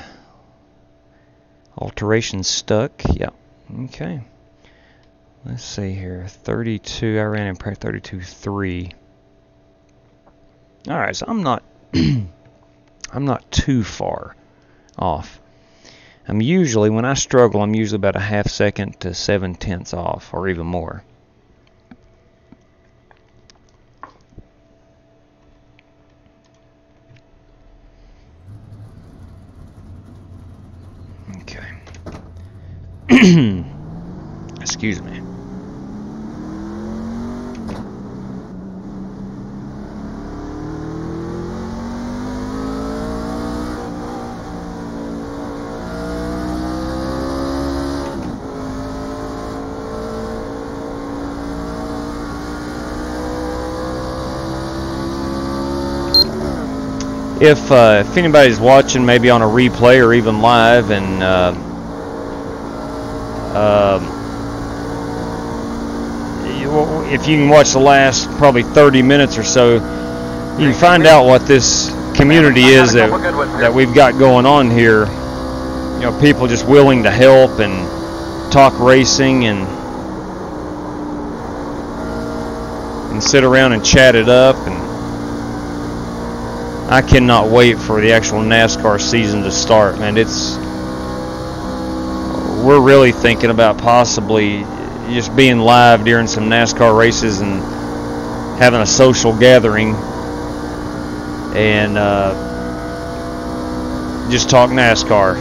alteration's stuck. Yeah. Okay. Let's see here. 32. I ran in 32.3. All right. So I'm not. I'm not too far off. I'm usually, when I struggle, I'm usually about a half second to 7/10 off, or even more. Okay. Excuse me. If anybody's watching, maybe on a replay or even live, and if you can watch the last probably 30 minutes or so, you can find out what this community is that we've got going on here. You know, people just willing to help and talk racing and sit around and chat it up. And I cannot wait for the actual NASCAR season to start, man. We're really thinking about possibly just being live during some NASCAR races and having a social gathering and just talk NASCAR.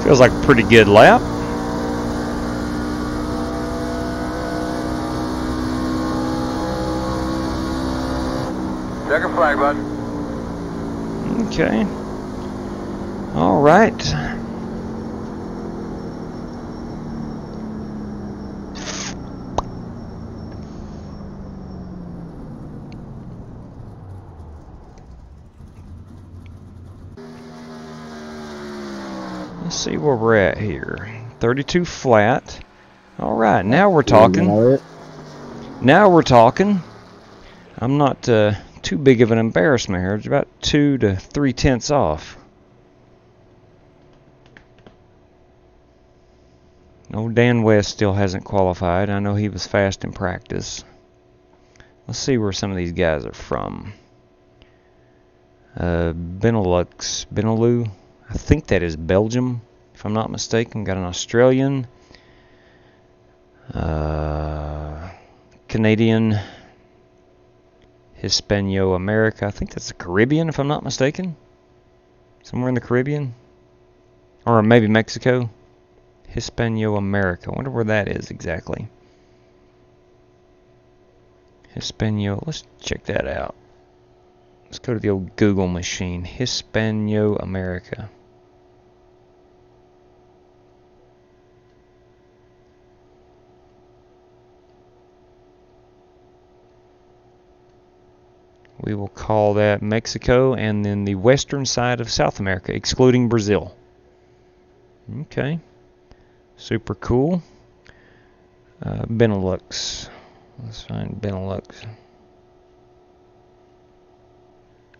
Feels like a pretty good lap. Checker flag, bud. Okay. All right. Let's see where we're at here. 32 flat. All right, now we're talking. Now we're talking. I'm not too big of an embarrassment here. It's about 2 to 3/10 off. No, Dan West still hasn't qualified. I know he was fast in practice. Let's see where some of these guys are from. Benelux. I think that is Belgium, if I'm not mistaken. Got an Australian, Canadian, Hispano-America. I think that's the Caribbean, if I'm not mistaken. Somewhere in the Caribbean. Or maybe Mexico. Hispano-America. I wonder where that is exactly. Let's check that out. Let's go to the old Google machine. Hispano-America. We will call that Mexico, and then the western side of South America, excluding Brazil. Okay. Super cool. Benelux. Let's find Benelux.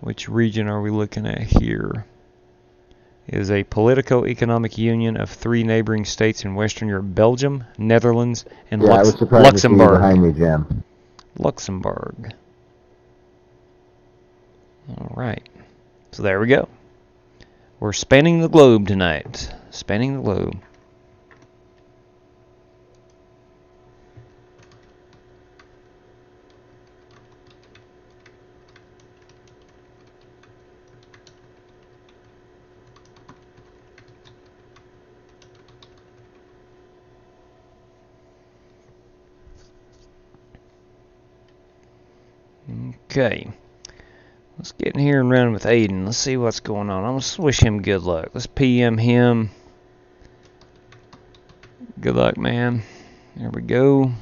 Which region are we looking at here? It is a politico-economic union of 3 neighboring states in Western Europe: Belgium, Netherlands, and Yeah, I was surprised Luxembourg. to see you behind me, Jim. Luxembourg. All right. So there we go. We're spanning the globe tonight. Spanning the globe. Okay. Let's get in here and run with Aiden. Let's see what's going on. I'm going to wish him good luck. Let's PM him. Good luck, man. There we go.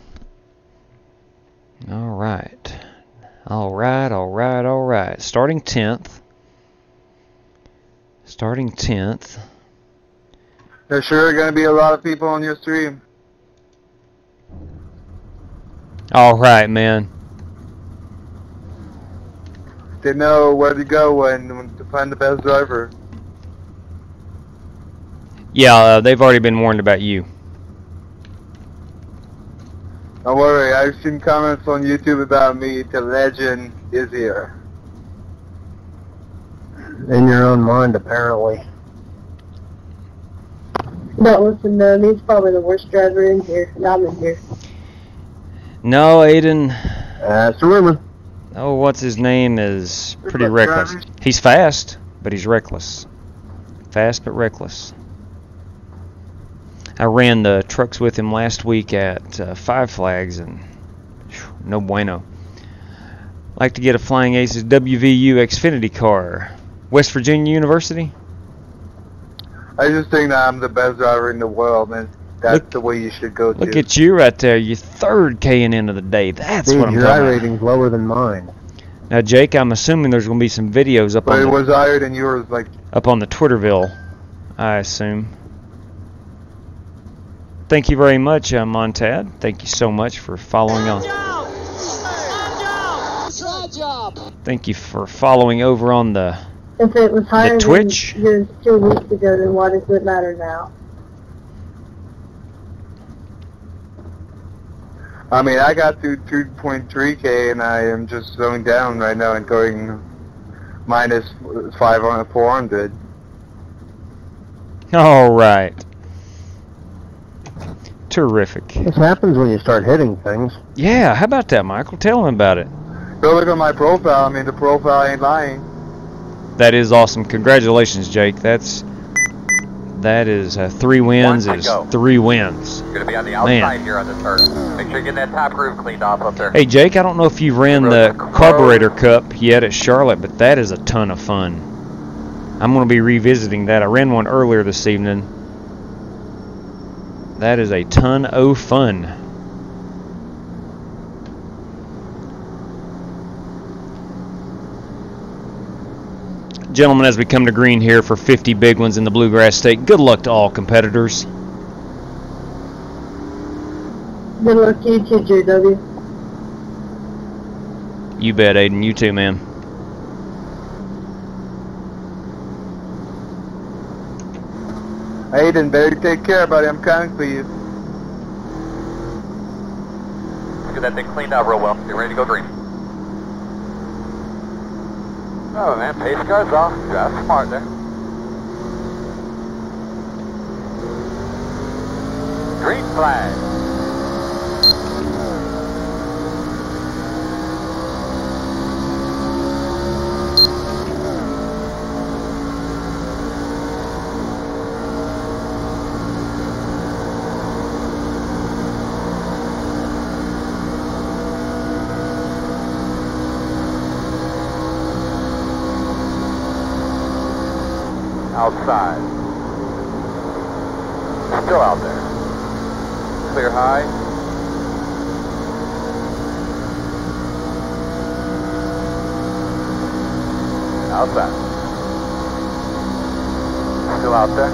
All right. All right, all right, all right. Starting 10th. Starting 10th. There's sure going to be a lot of people on your stream. All right, man. They know where to go when to find the best driver. Yeah, they've already been warned about you. Don't worry, I've seen comments on YouTube about me. The legend is here. In your own mind, apparently. Don't listen to him. He's probably the worst driver in here. Not in here. No, Aiden. That's a rumor. Oh, what's his name is pretty reckless. He's fast, but he's reckless. Fast but reckless. I ran the trucks with him last week at Five Flags, and no bueno. Like to get a Flying Aces WVU Xfinity car. West Virginia University? I just think that I'm the best driver in the world, and that's the way you should go to. Look at you right there. Your third K&N of the day. That's what I'm your talking I about. rating's lower than mine. Now, Jake, I'm assuming there's going to be some videos up But on it was higher than yours, like... up on the Twitterville, I assume. Thank you very much, Montad. Thank you so much for following on. Thank you for following over on the If it was higher Twitch. than yours 2 weeks ago, then why does it matter now? I mean, I got to 2.3K, and I am just slowing down right now and going minus 400. All right. Terrific. This happens when you start hitting things. Yeah, how about that, Michael? Tell him about it. Go look at my profile. I mean, the profile ain't lying. That is awesome. Congratulations, Jake. That is 3 wins is 3 wins. Going to be on the outside here on this turn. Make sure you get that top groove cleaned off up there. Hey, Jake, I don't know if you've ran the Carburetor Cup yet at Charlotte, but that is a ton of fun. I'm going to be revisiting that. I ran one earlier this evening. That is a ton of fun. Gentlemen, as we come to green here for 50 big ones in the Bluegrass State, good luck to all competitors. Good luck to you too, JW. You bet, Aiden. You too, man. Aiden, better take care, buddy. I'm coming for you. Get that thing cleaned out real well. Get ready to go green. Oh man, pace car's off. Drive smart there. Green flag. outside. Still out there. Clear high. Outside. Still out there.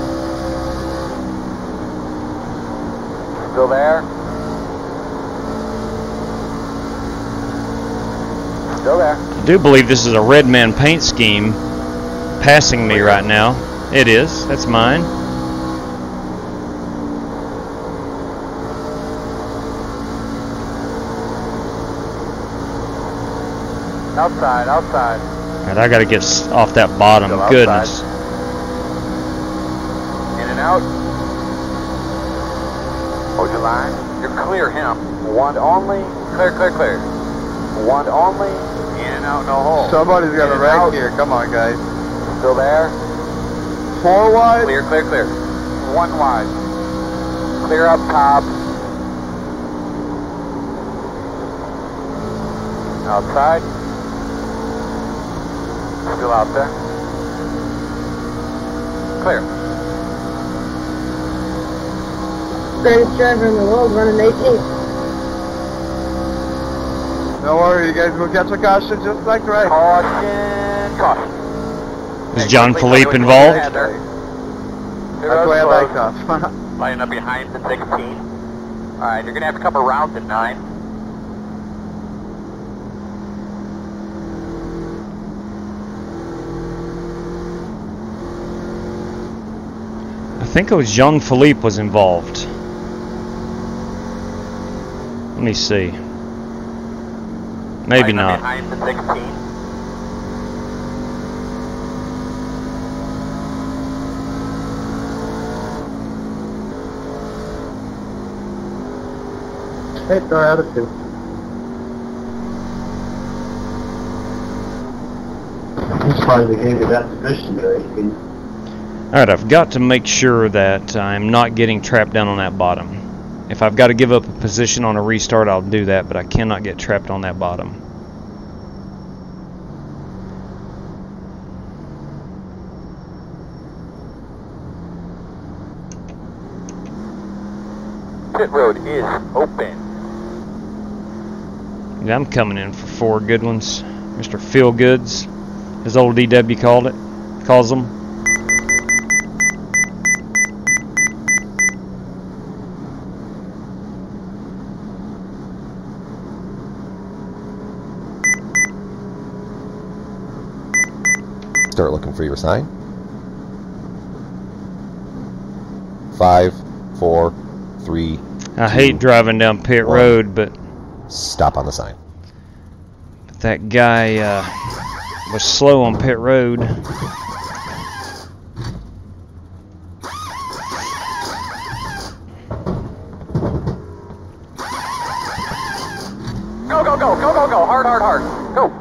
Still there. Still there. I do believe this is a red man paint scheme passing me right now. It is. That's mine. Outside, outside. Alright, I gotta get off that bottom. Still outside. Goodness. In and out. Hold your line. You're clear, him. One only. Clear, clear, clear. One only. In and out, no hole. Somebody's got a wreck here. Come on, guys. Still there. 4 wide. Clear, clear, clear. One wide. Clear up top. Outside. Still out there. Clear. Greatest driver in the world running 18. Don't worry, you guys will catch a caution just like right. Caution, caution. Is John Philippe involved? That's why I backed off. Lining up behind the 16. Alright, you're going to have to come around the 9. I think it was Jean Philippe was involved. Let me see. Maybe Lining up not. behind the 16. Hey, throw out of 2. As far as the game of that position goes, Alright, I've got to make sure that I'm not getting trapped down on that bottom. If I've got to give up a position on a restart, I'll do that, but I cannot get trapped on that bottom. Pit road is open. Yeah, I'm coming in for 4 good ones. Mr. Feel Goods, as old DW calls them. Start looking for your sign. 5, 4, 3. I hate driving down pit road, but stop on the sign. That guy was slow on pit road. Go, go, go, go, go, go. Hard, hard, hard. Go.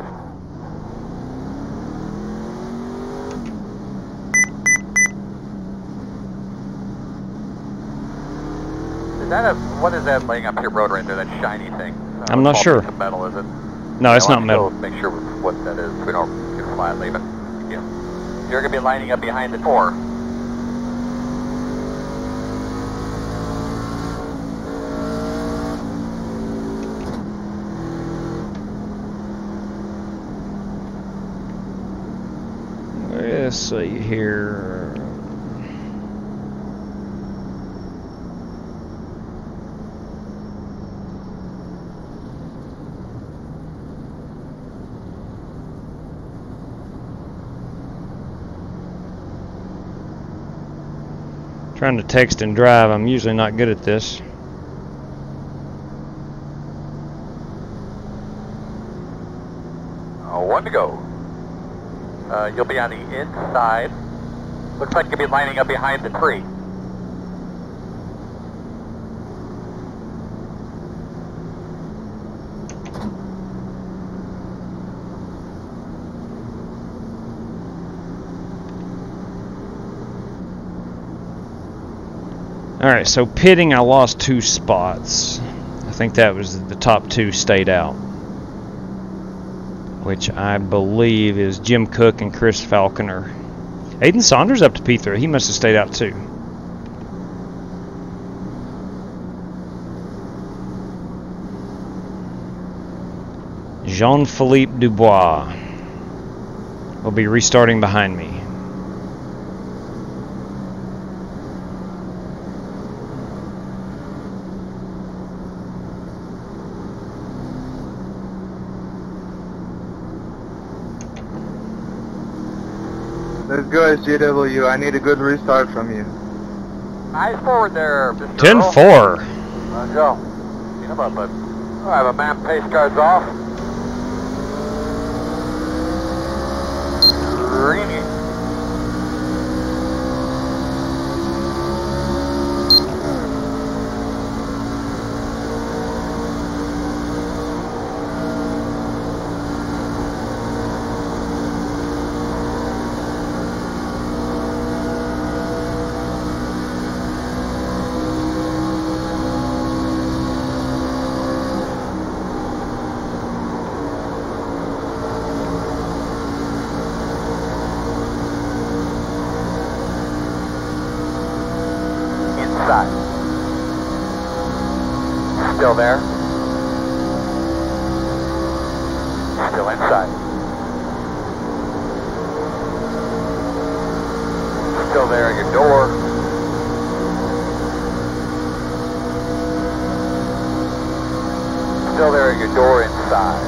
Is that what is that laying up pit road right there, that shiny thing? I'm not sure. Piece of metal, is it? No, it's not metal. Make sure what that is. We don't get a flat, leave it. Yeah. You're going to be lining up behind the 4. Let's see here. Trying to text and drive. I'm usually not good at this. One to go. You'll be on the inside. Looks like you'll be lining up behind the tree. Alright, so pitting, I lost 2 spots. I think that was the top 2 stayed out, which I believe is Jim Cook and Chris Falconer. Aiden Saunders up to P3. He must have stayed out too. Jean-Philippe Dubois will be restarting behind me. Let's go, SGW. I need a good restart from you. Eyes forward there, Mr. 10-4. Let's go. Get him up, bud. I have a map pace cards off. Greeny. Still there. Still inside. Still there at your door. Still there at your door inside.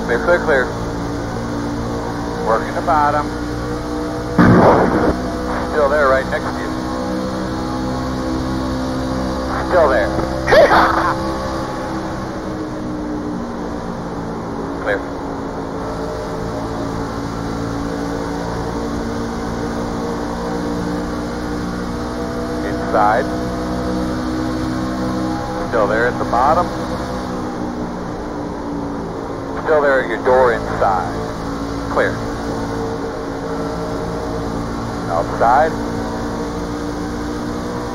Clear, clear, clear. Working the bottom. Still there right next to you. Still there. Clear. Inside. Still there at the bottom. Still there at your door inside. Clear. Outside.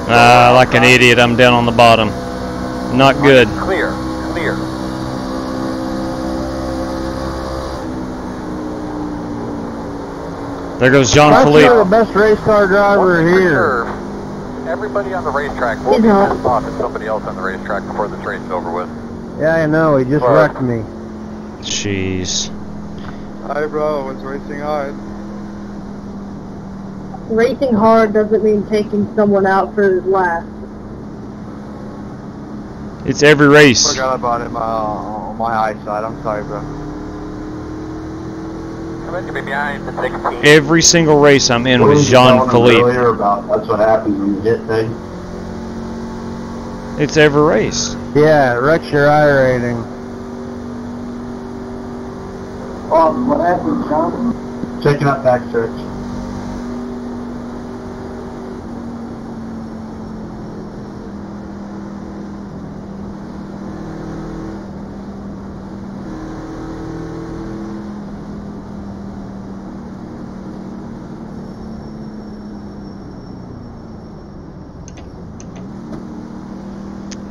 Like an idiot, I'm down on the bottom. Not good. Clear, clear. There goes Jean-Philippe. You're the best race car driver here. Everybody on the racetrack will be pissed off at somebody else on the racetrack before this race is over with. Yeah, I know. He just wrecked me. Jeez. Hi, bro. It's racing hard. Racing hard doesn't mean taking someone out for his last. It's every race. Forgot about it. My eyesight. I'm sorry, bro. Every single race I'm in with Jean-Philippe. That's what happens when you hit things. It's every race. Yeah, it wrecks your iRating. Oh, what happened, John? Checking up backstretch.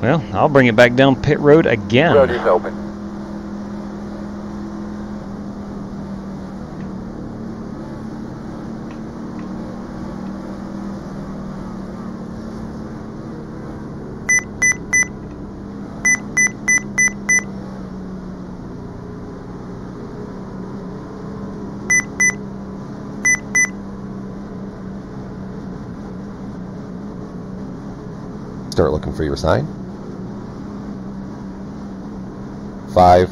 Well, I'll bring it back down pit road again. Road is open. Start looking for your sign. 5,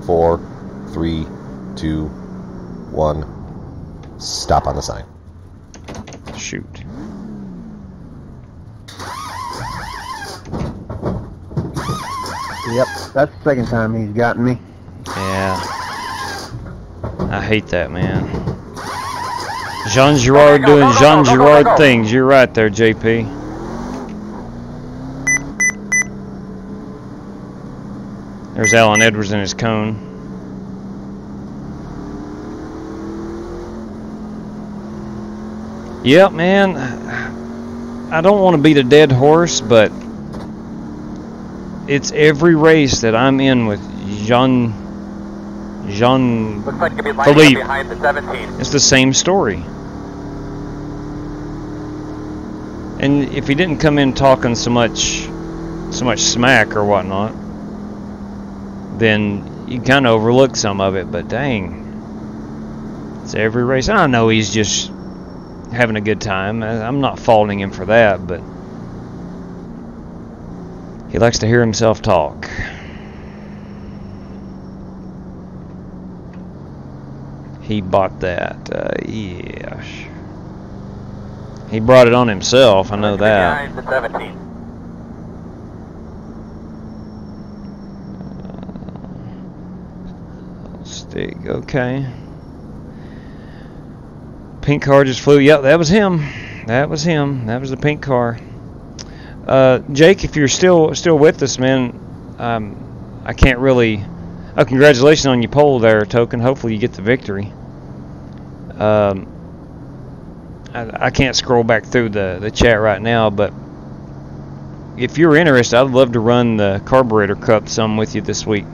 4, 3, 2, 1. Stop on the sign. Shoot. Yep, that's the second time he's gotten me. Yeah. I hate that, man. Jean Girard doing Jean Girard things. You're right there, JP. There's Alan Edwards in his cone. Yep, man. I don't want to beat a dead horse, but it's every race that I'm in with Looks like you'll be lining up Philippe. behind the 17. It's the same story. And if he didn't come in talking so much smack or whatnot, then you kind of overlook some of it. But dang, it's every race. I know he's just having a good time. I'm not faulting him for that, but he likes to hear himself talk. He bought that. Yeah. He brought it on himself. I know that. Behind the 17. Stick. Okay. Pink car just flew. Yep, that was him. That was him. That was the pink car. Jake, if you're still with us, man, I can't really. Oh, congratulations on your pole there, Token. Hopefully you get the victory. I can't scroll back through the chat right now, but if you're interested, I'd love to run the Carburetor Cup some with you this week.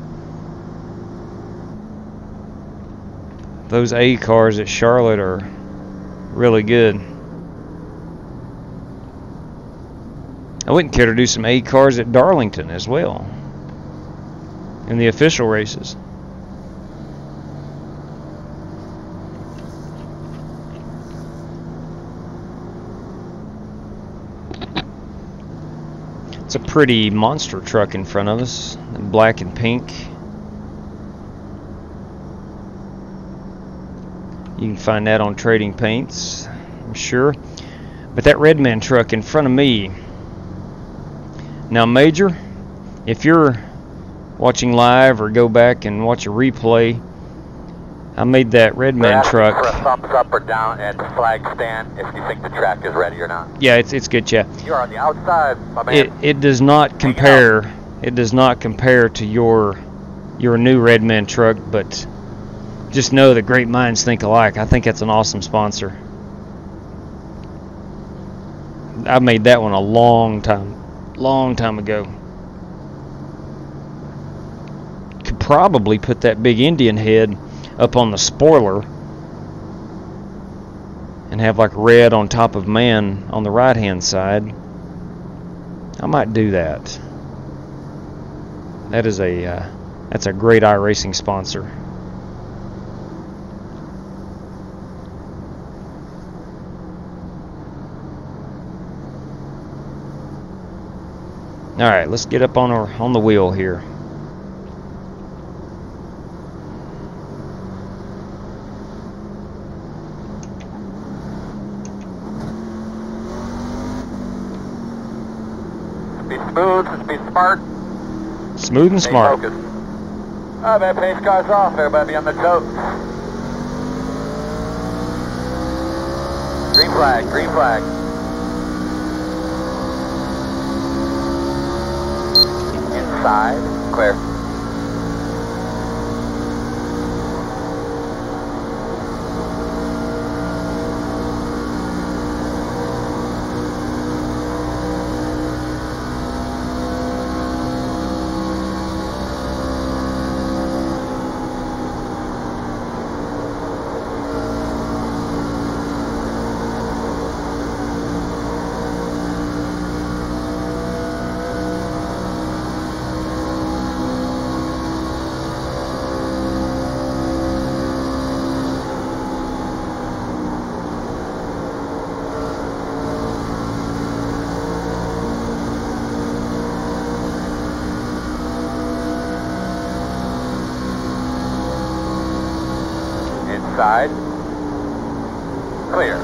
Those A cars at Charlotte are really good. I wouldn't care to do some A cars at Darlington as well in the official races. It's a pretty monster truck in front of us, black and pink. You can find that on Trading Paints, I'm sure. But that Redman truck in front of me. Now, Major, if you're watching live or go back and watch a replay, I made that Redman truck. For a thumbs up or down at the flag stand if you think the track is ready or not. Yeah, it's good, chat. You're on the outside, my man. It does not compare. It does not compare to your new Redman truck, but just know that great minds think alike. I think that's an awesome sponsor. I made that one a long time ago. Could probably put that big Indian head up on the spoiler and have like red on top of man on the right hand side. I might do that. That's a great iRacing sponsor. All right, let's get up on the wheel here. Be smooth, just be smart. Smooth and smart. Stay focused. Oh, man, pace car's off. Everybody be on the tote. Green flag, green flag. Inside, clear. Inside. Clear.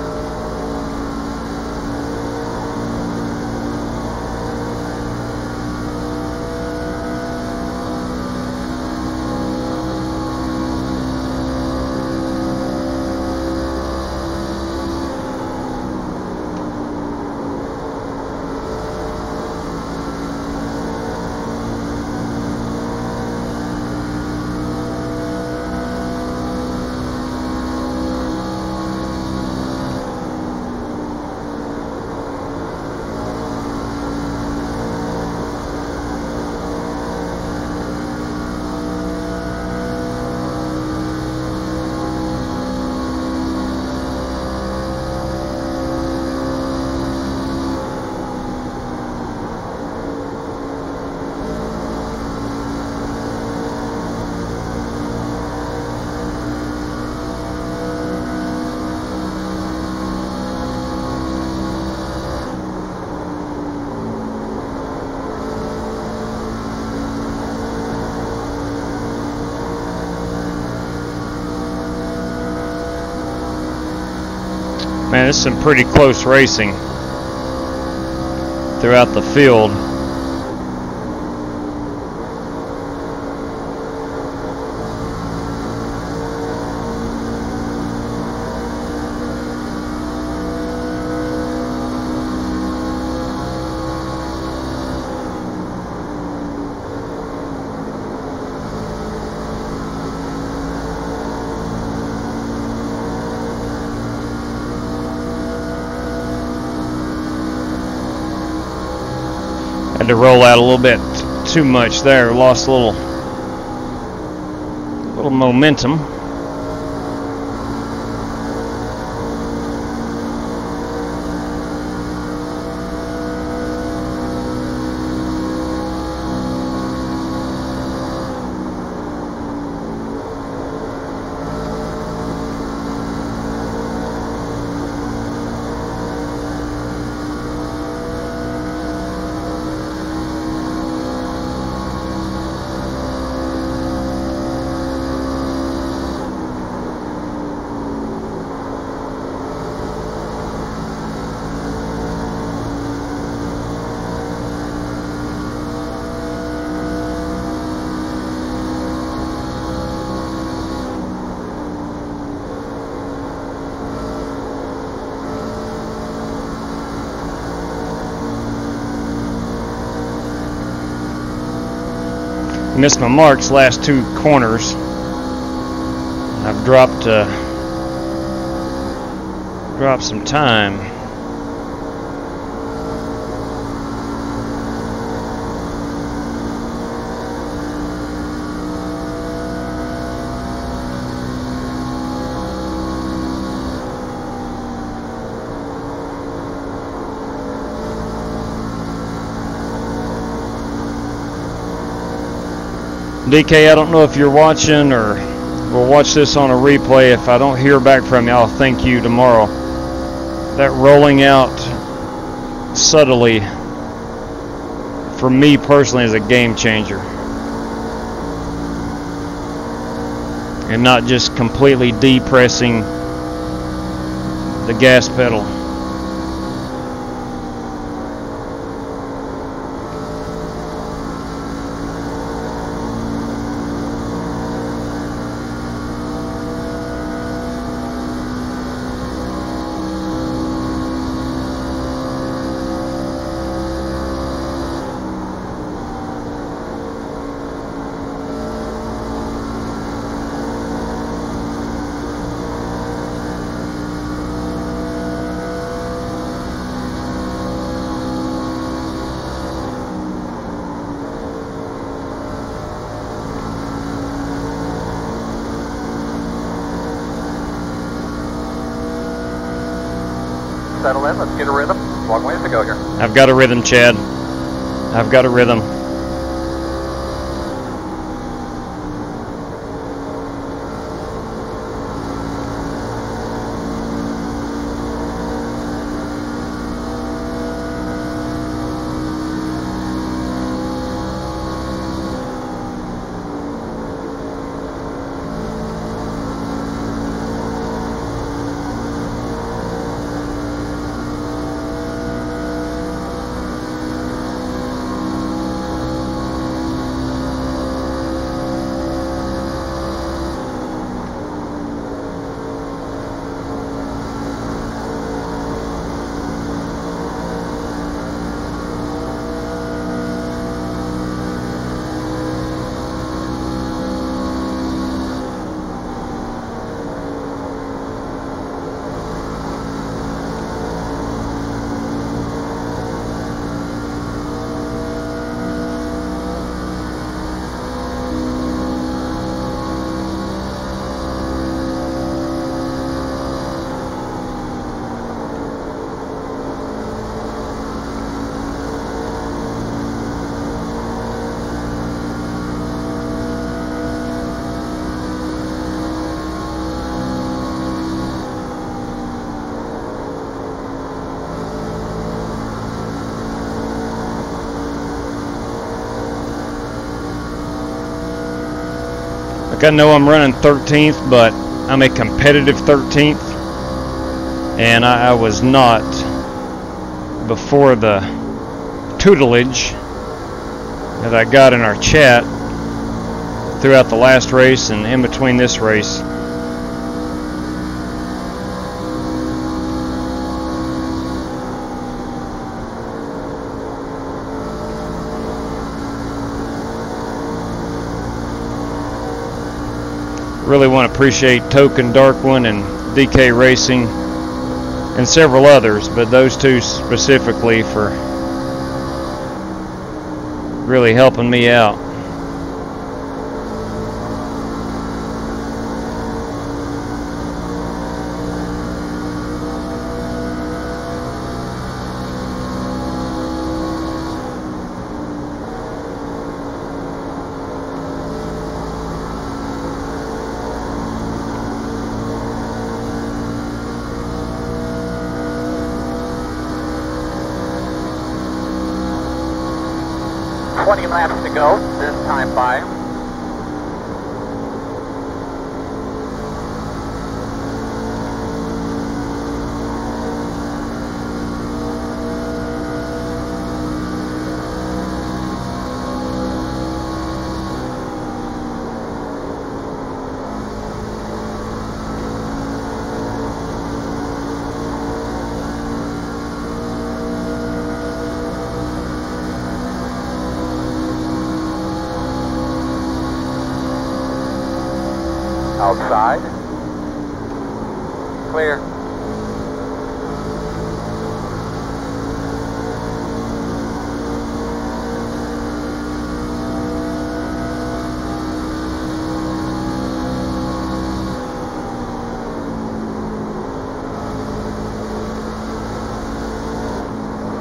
Man, this is some pretty close racing throughout the field. Had to roll out a little bit too much there. Lost a little momentum. Missed my marks last two corners. I've dropped some time. DK, I don't know if you're watching or will watch this on a replay. If I don't hear back from you, I'll thank you tomorrow. That rolling out subtly, for me personally, is a game changer. And not just completely depressing the gas pedal. Settle in, let's get a rhythm. Long ways to go here. I've got a rhythm, Chad. I've got a rhythm. Like, I know I'm running 13th, but I'm a competitive 13th. and I was not before the tutelage that I got in our chat throughout the last race and in between this race. Really want to appreciate Token Darkwing and DK Racing and several others, but those two specifically for really helping me out. Laps to go, this time by. Outside. Clear.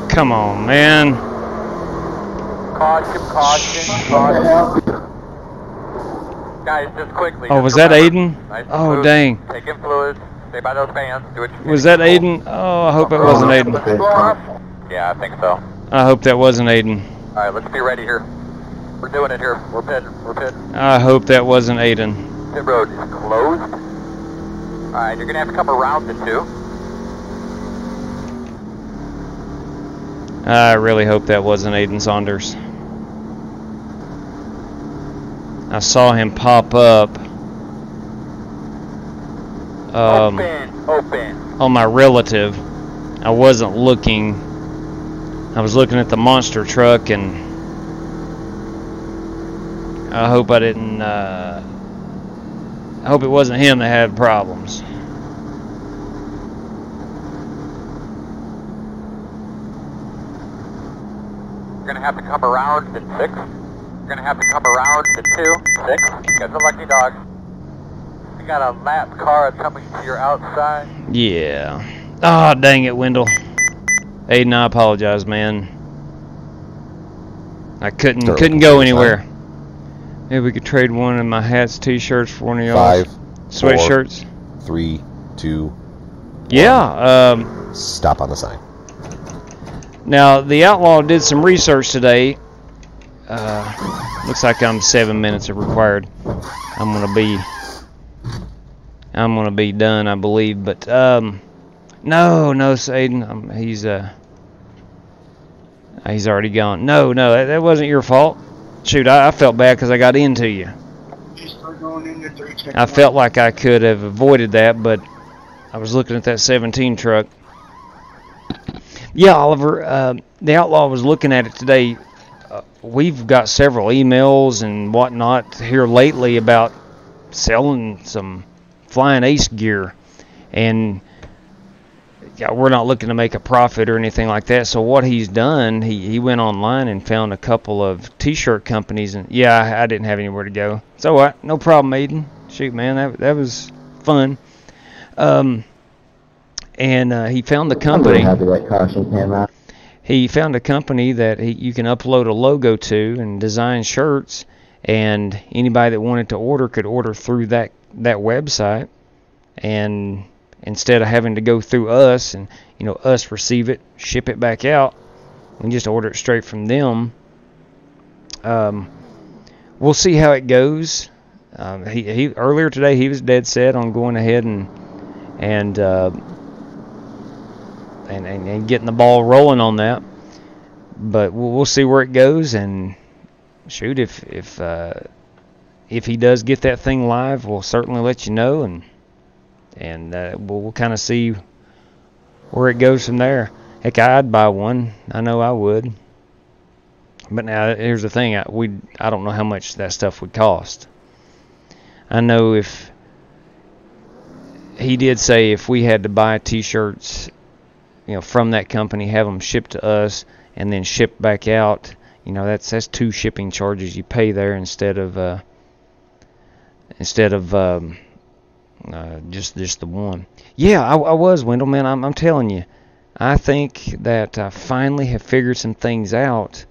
Come on, man. Caution, caution, caution. Guys, just quickly. Oh, was that Aiden? Oh, dang. Take in fluids. Stay by those fans. Do what you Was that Aiden? Oh, I hope it wasn't Aiden. Yeah, I think so. I hope that wasn't Aiden. Alright, let's be ready here. We're doing it here. We're pitting. We're pitting. I hope that wasn't Aiden. Pit road is closed. Alright, you're going to have to come around the two. I really hope that wasn't Aiden Saunders. I saw him pop up open. on my relative. I wasn't looking. I was looking at the monster truck, and I hope I didn't. I hope it wasn't him that had problems. You're going to have to come around to 6. You're going to have to come around to 2, 6. Get the lucky dog. You got a lap car coming to your outside. Yeah. Ah, oh, dang it, Wendell. Aiden, I apologize, man. I couldn't go anywhere. Maybe we could trade one of my hats, t-shirts for one of y'all's sweatshirts. 3, 2. Yeah. Stop on the sign. Now the Outlaw did some research today. Looks like I'm 7 minutes of required. I'm gonna be done, I believe. But no, Aiden, he's already gone. No, that wasn't your fault. Shoot, I felt bad because I got into you. I felt like I could have avoided that, but I was looking at that 17 truck. Yeah, Oliver, the Outlaw was looking at it today. We've got several emails and whatnot here lately about selling some Flying Ace gear, and yeah, we're not looking to make a profit or anything like that. So what he's done, he went online and found a couple of t-shirt companies, and yeah, I didn't have anywhere to go. So what? No problem, Aiden. Shoot, man, that was fun. And he found the company. I'm really happy that caution came out. He found a company that you can upload a logo to and design shirts, and anybody that wanted to order could order through that website, and instead of having to go through us and us receive it, ship it back out, we can just order it straight from them. We'll see how it goes. He earlier today he was dead set on going ahead and and getting the ball rolling on that. But we'll see where it goes, and shoot, if he does get that thing live, we'll certainly let you know, and we'll kind of see where it goes from there. Heck, I'd buy one. I know I would. But now here's the thing: I don't know how much that stuff would cost. I know if he did say if we had to buy T-shirts, from that company, have them shipped to us, and then shipped back out, that's 2 shipping charges you pay there instead of just the one. Yeah, I was, Wendell, man. I'm telling you, I think that I finally have figured some things out.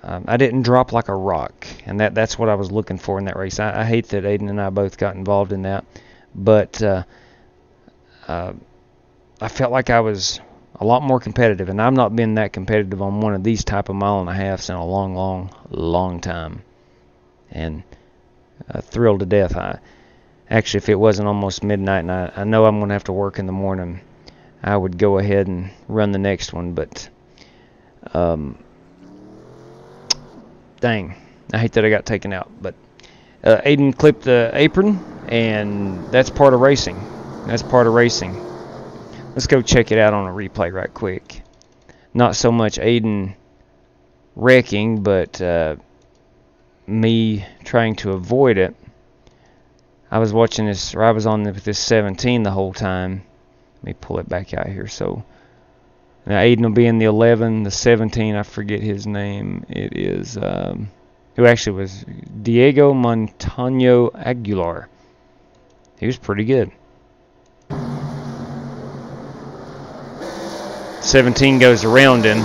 I didn't drop like a rock, and that's what I was looking for in that race. I hate that Aiden and I both got involved in that, but I felt like I was a lot more competitive, and I've not been that competitive on one of these type of mile and a halves in a long time, and thrilled to death. Actually, if it wasn't almost midnight and I know I'm going to have to work in the morning, I would go ahead and run the next one, but dang, I hate that I got taken out. But Aiden clipped the apron, and that's part of racing. Let's go check it out on a replay right quick. Not so much Aiden wrecking, but me trying to avoid it. I was watching this, or I was on with this 17 the whole time. Let me pull it back out here. So now Aiden will be in the 11, the 17, I forget his name. It is, who actually was Diego Montano Aguilar. He was pretty good. 17 goes around him,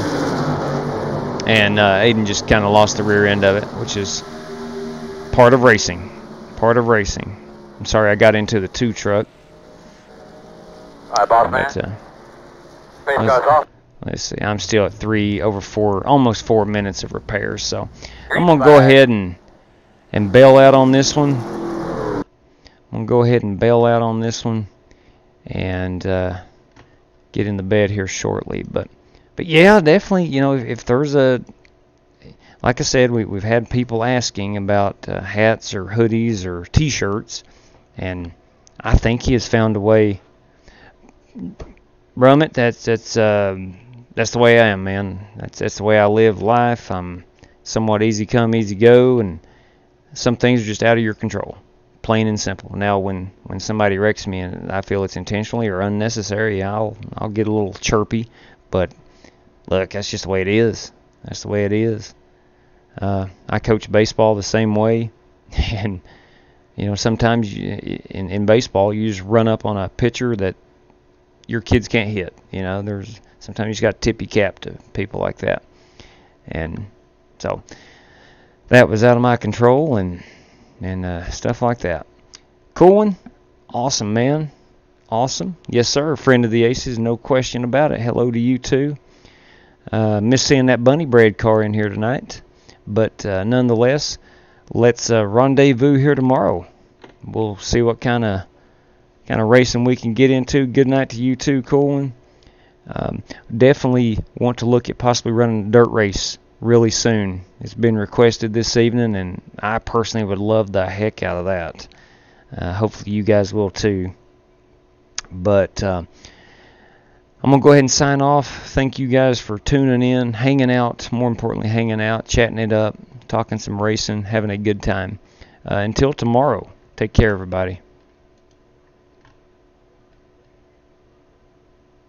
and Aiden just kind of lost the rear end of it, which is part of racing. I'm sorry I got into the 2 truck. All right, boss man. Let's see. I'm still at 3 over 4, almost 4 minutes of repairs. So I'm gonna go ahead and bail out on this one. And get in the bed here shortly. But yeah, definitely. If there's like I said, we've had people asking about hats or hoodies or T-shirts, and I think he has found a way. Brummett, that's the way I am, man. That's the way I live life. I'm somewhat easy come, easy go, and some things are just out of your control, plain and simple. Now, when somebody wrecks me and I feel it's intentionally or unnecessary, I'll get a little chirpy. But look, that's just the way it is. I coach baseball the same way, and sometimes in baseball you just run up on a pitcher that your kids can't hit. There's sometimes you just got to tip your cap to people like that, and so that was out of my control and stuff like that. Cool one, awesome, man, awesome. Yes, sir. Friend of the Aces, no question about it. Hello to you too. Miss seeing that bunny bread car in here tonight, but nonetheless, let's rendezvous here tomorrow. We'll see what kind of racing we can get into. Good night to you too, Colin. Definitely want to look at possibly running a dirt race really soon. It's been requested this evening, and I personally would love the heck out of that. Hopefully you guys will too. But I'm going to go ahead and sign off. Thank you guys for tuning in, hanging out, more importantly hanging out, chatting it up, talking some racing, having a good time. Until tomorrow, take care everybody.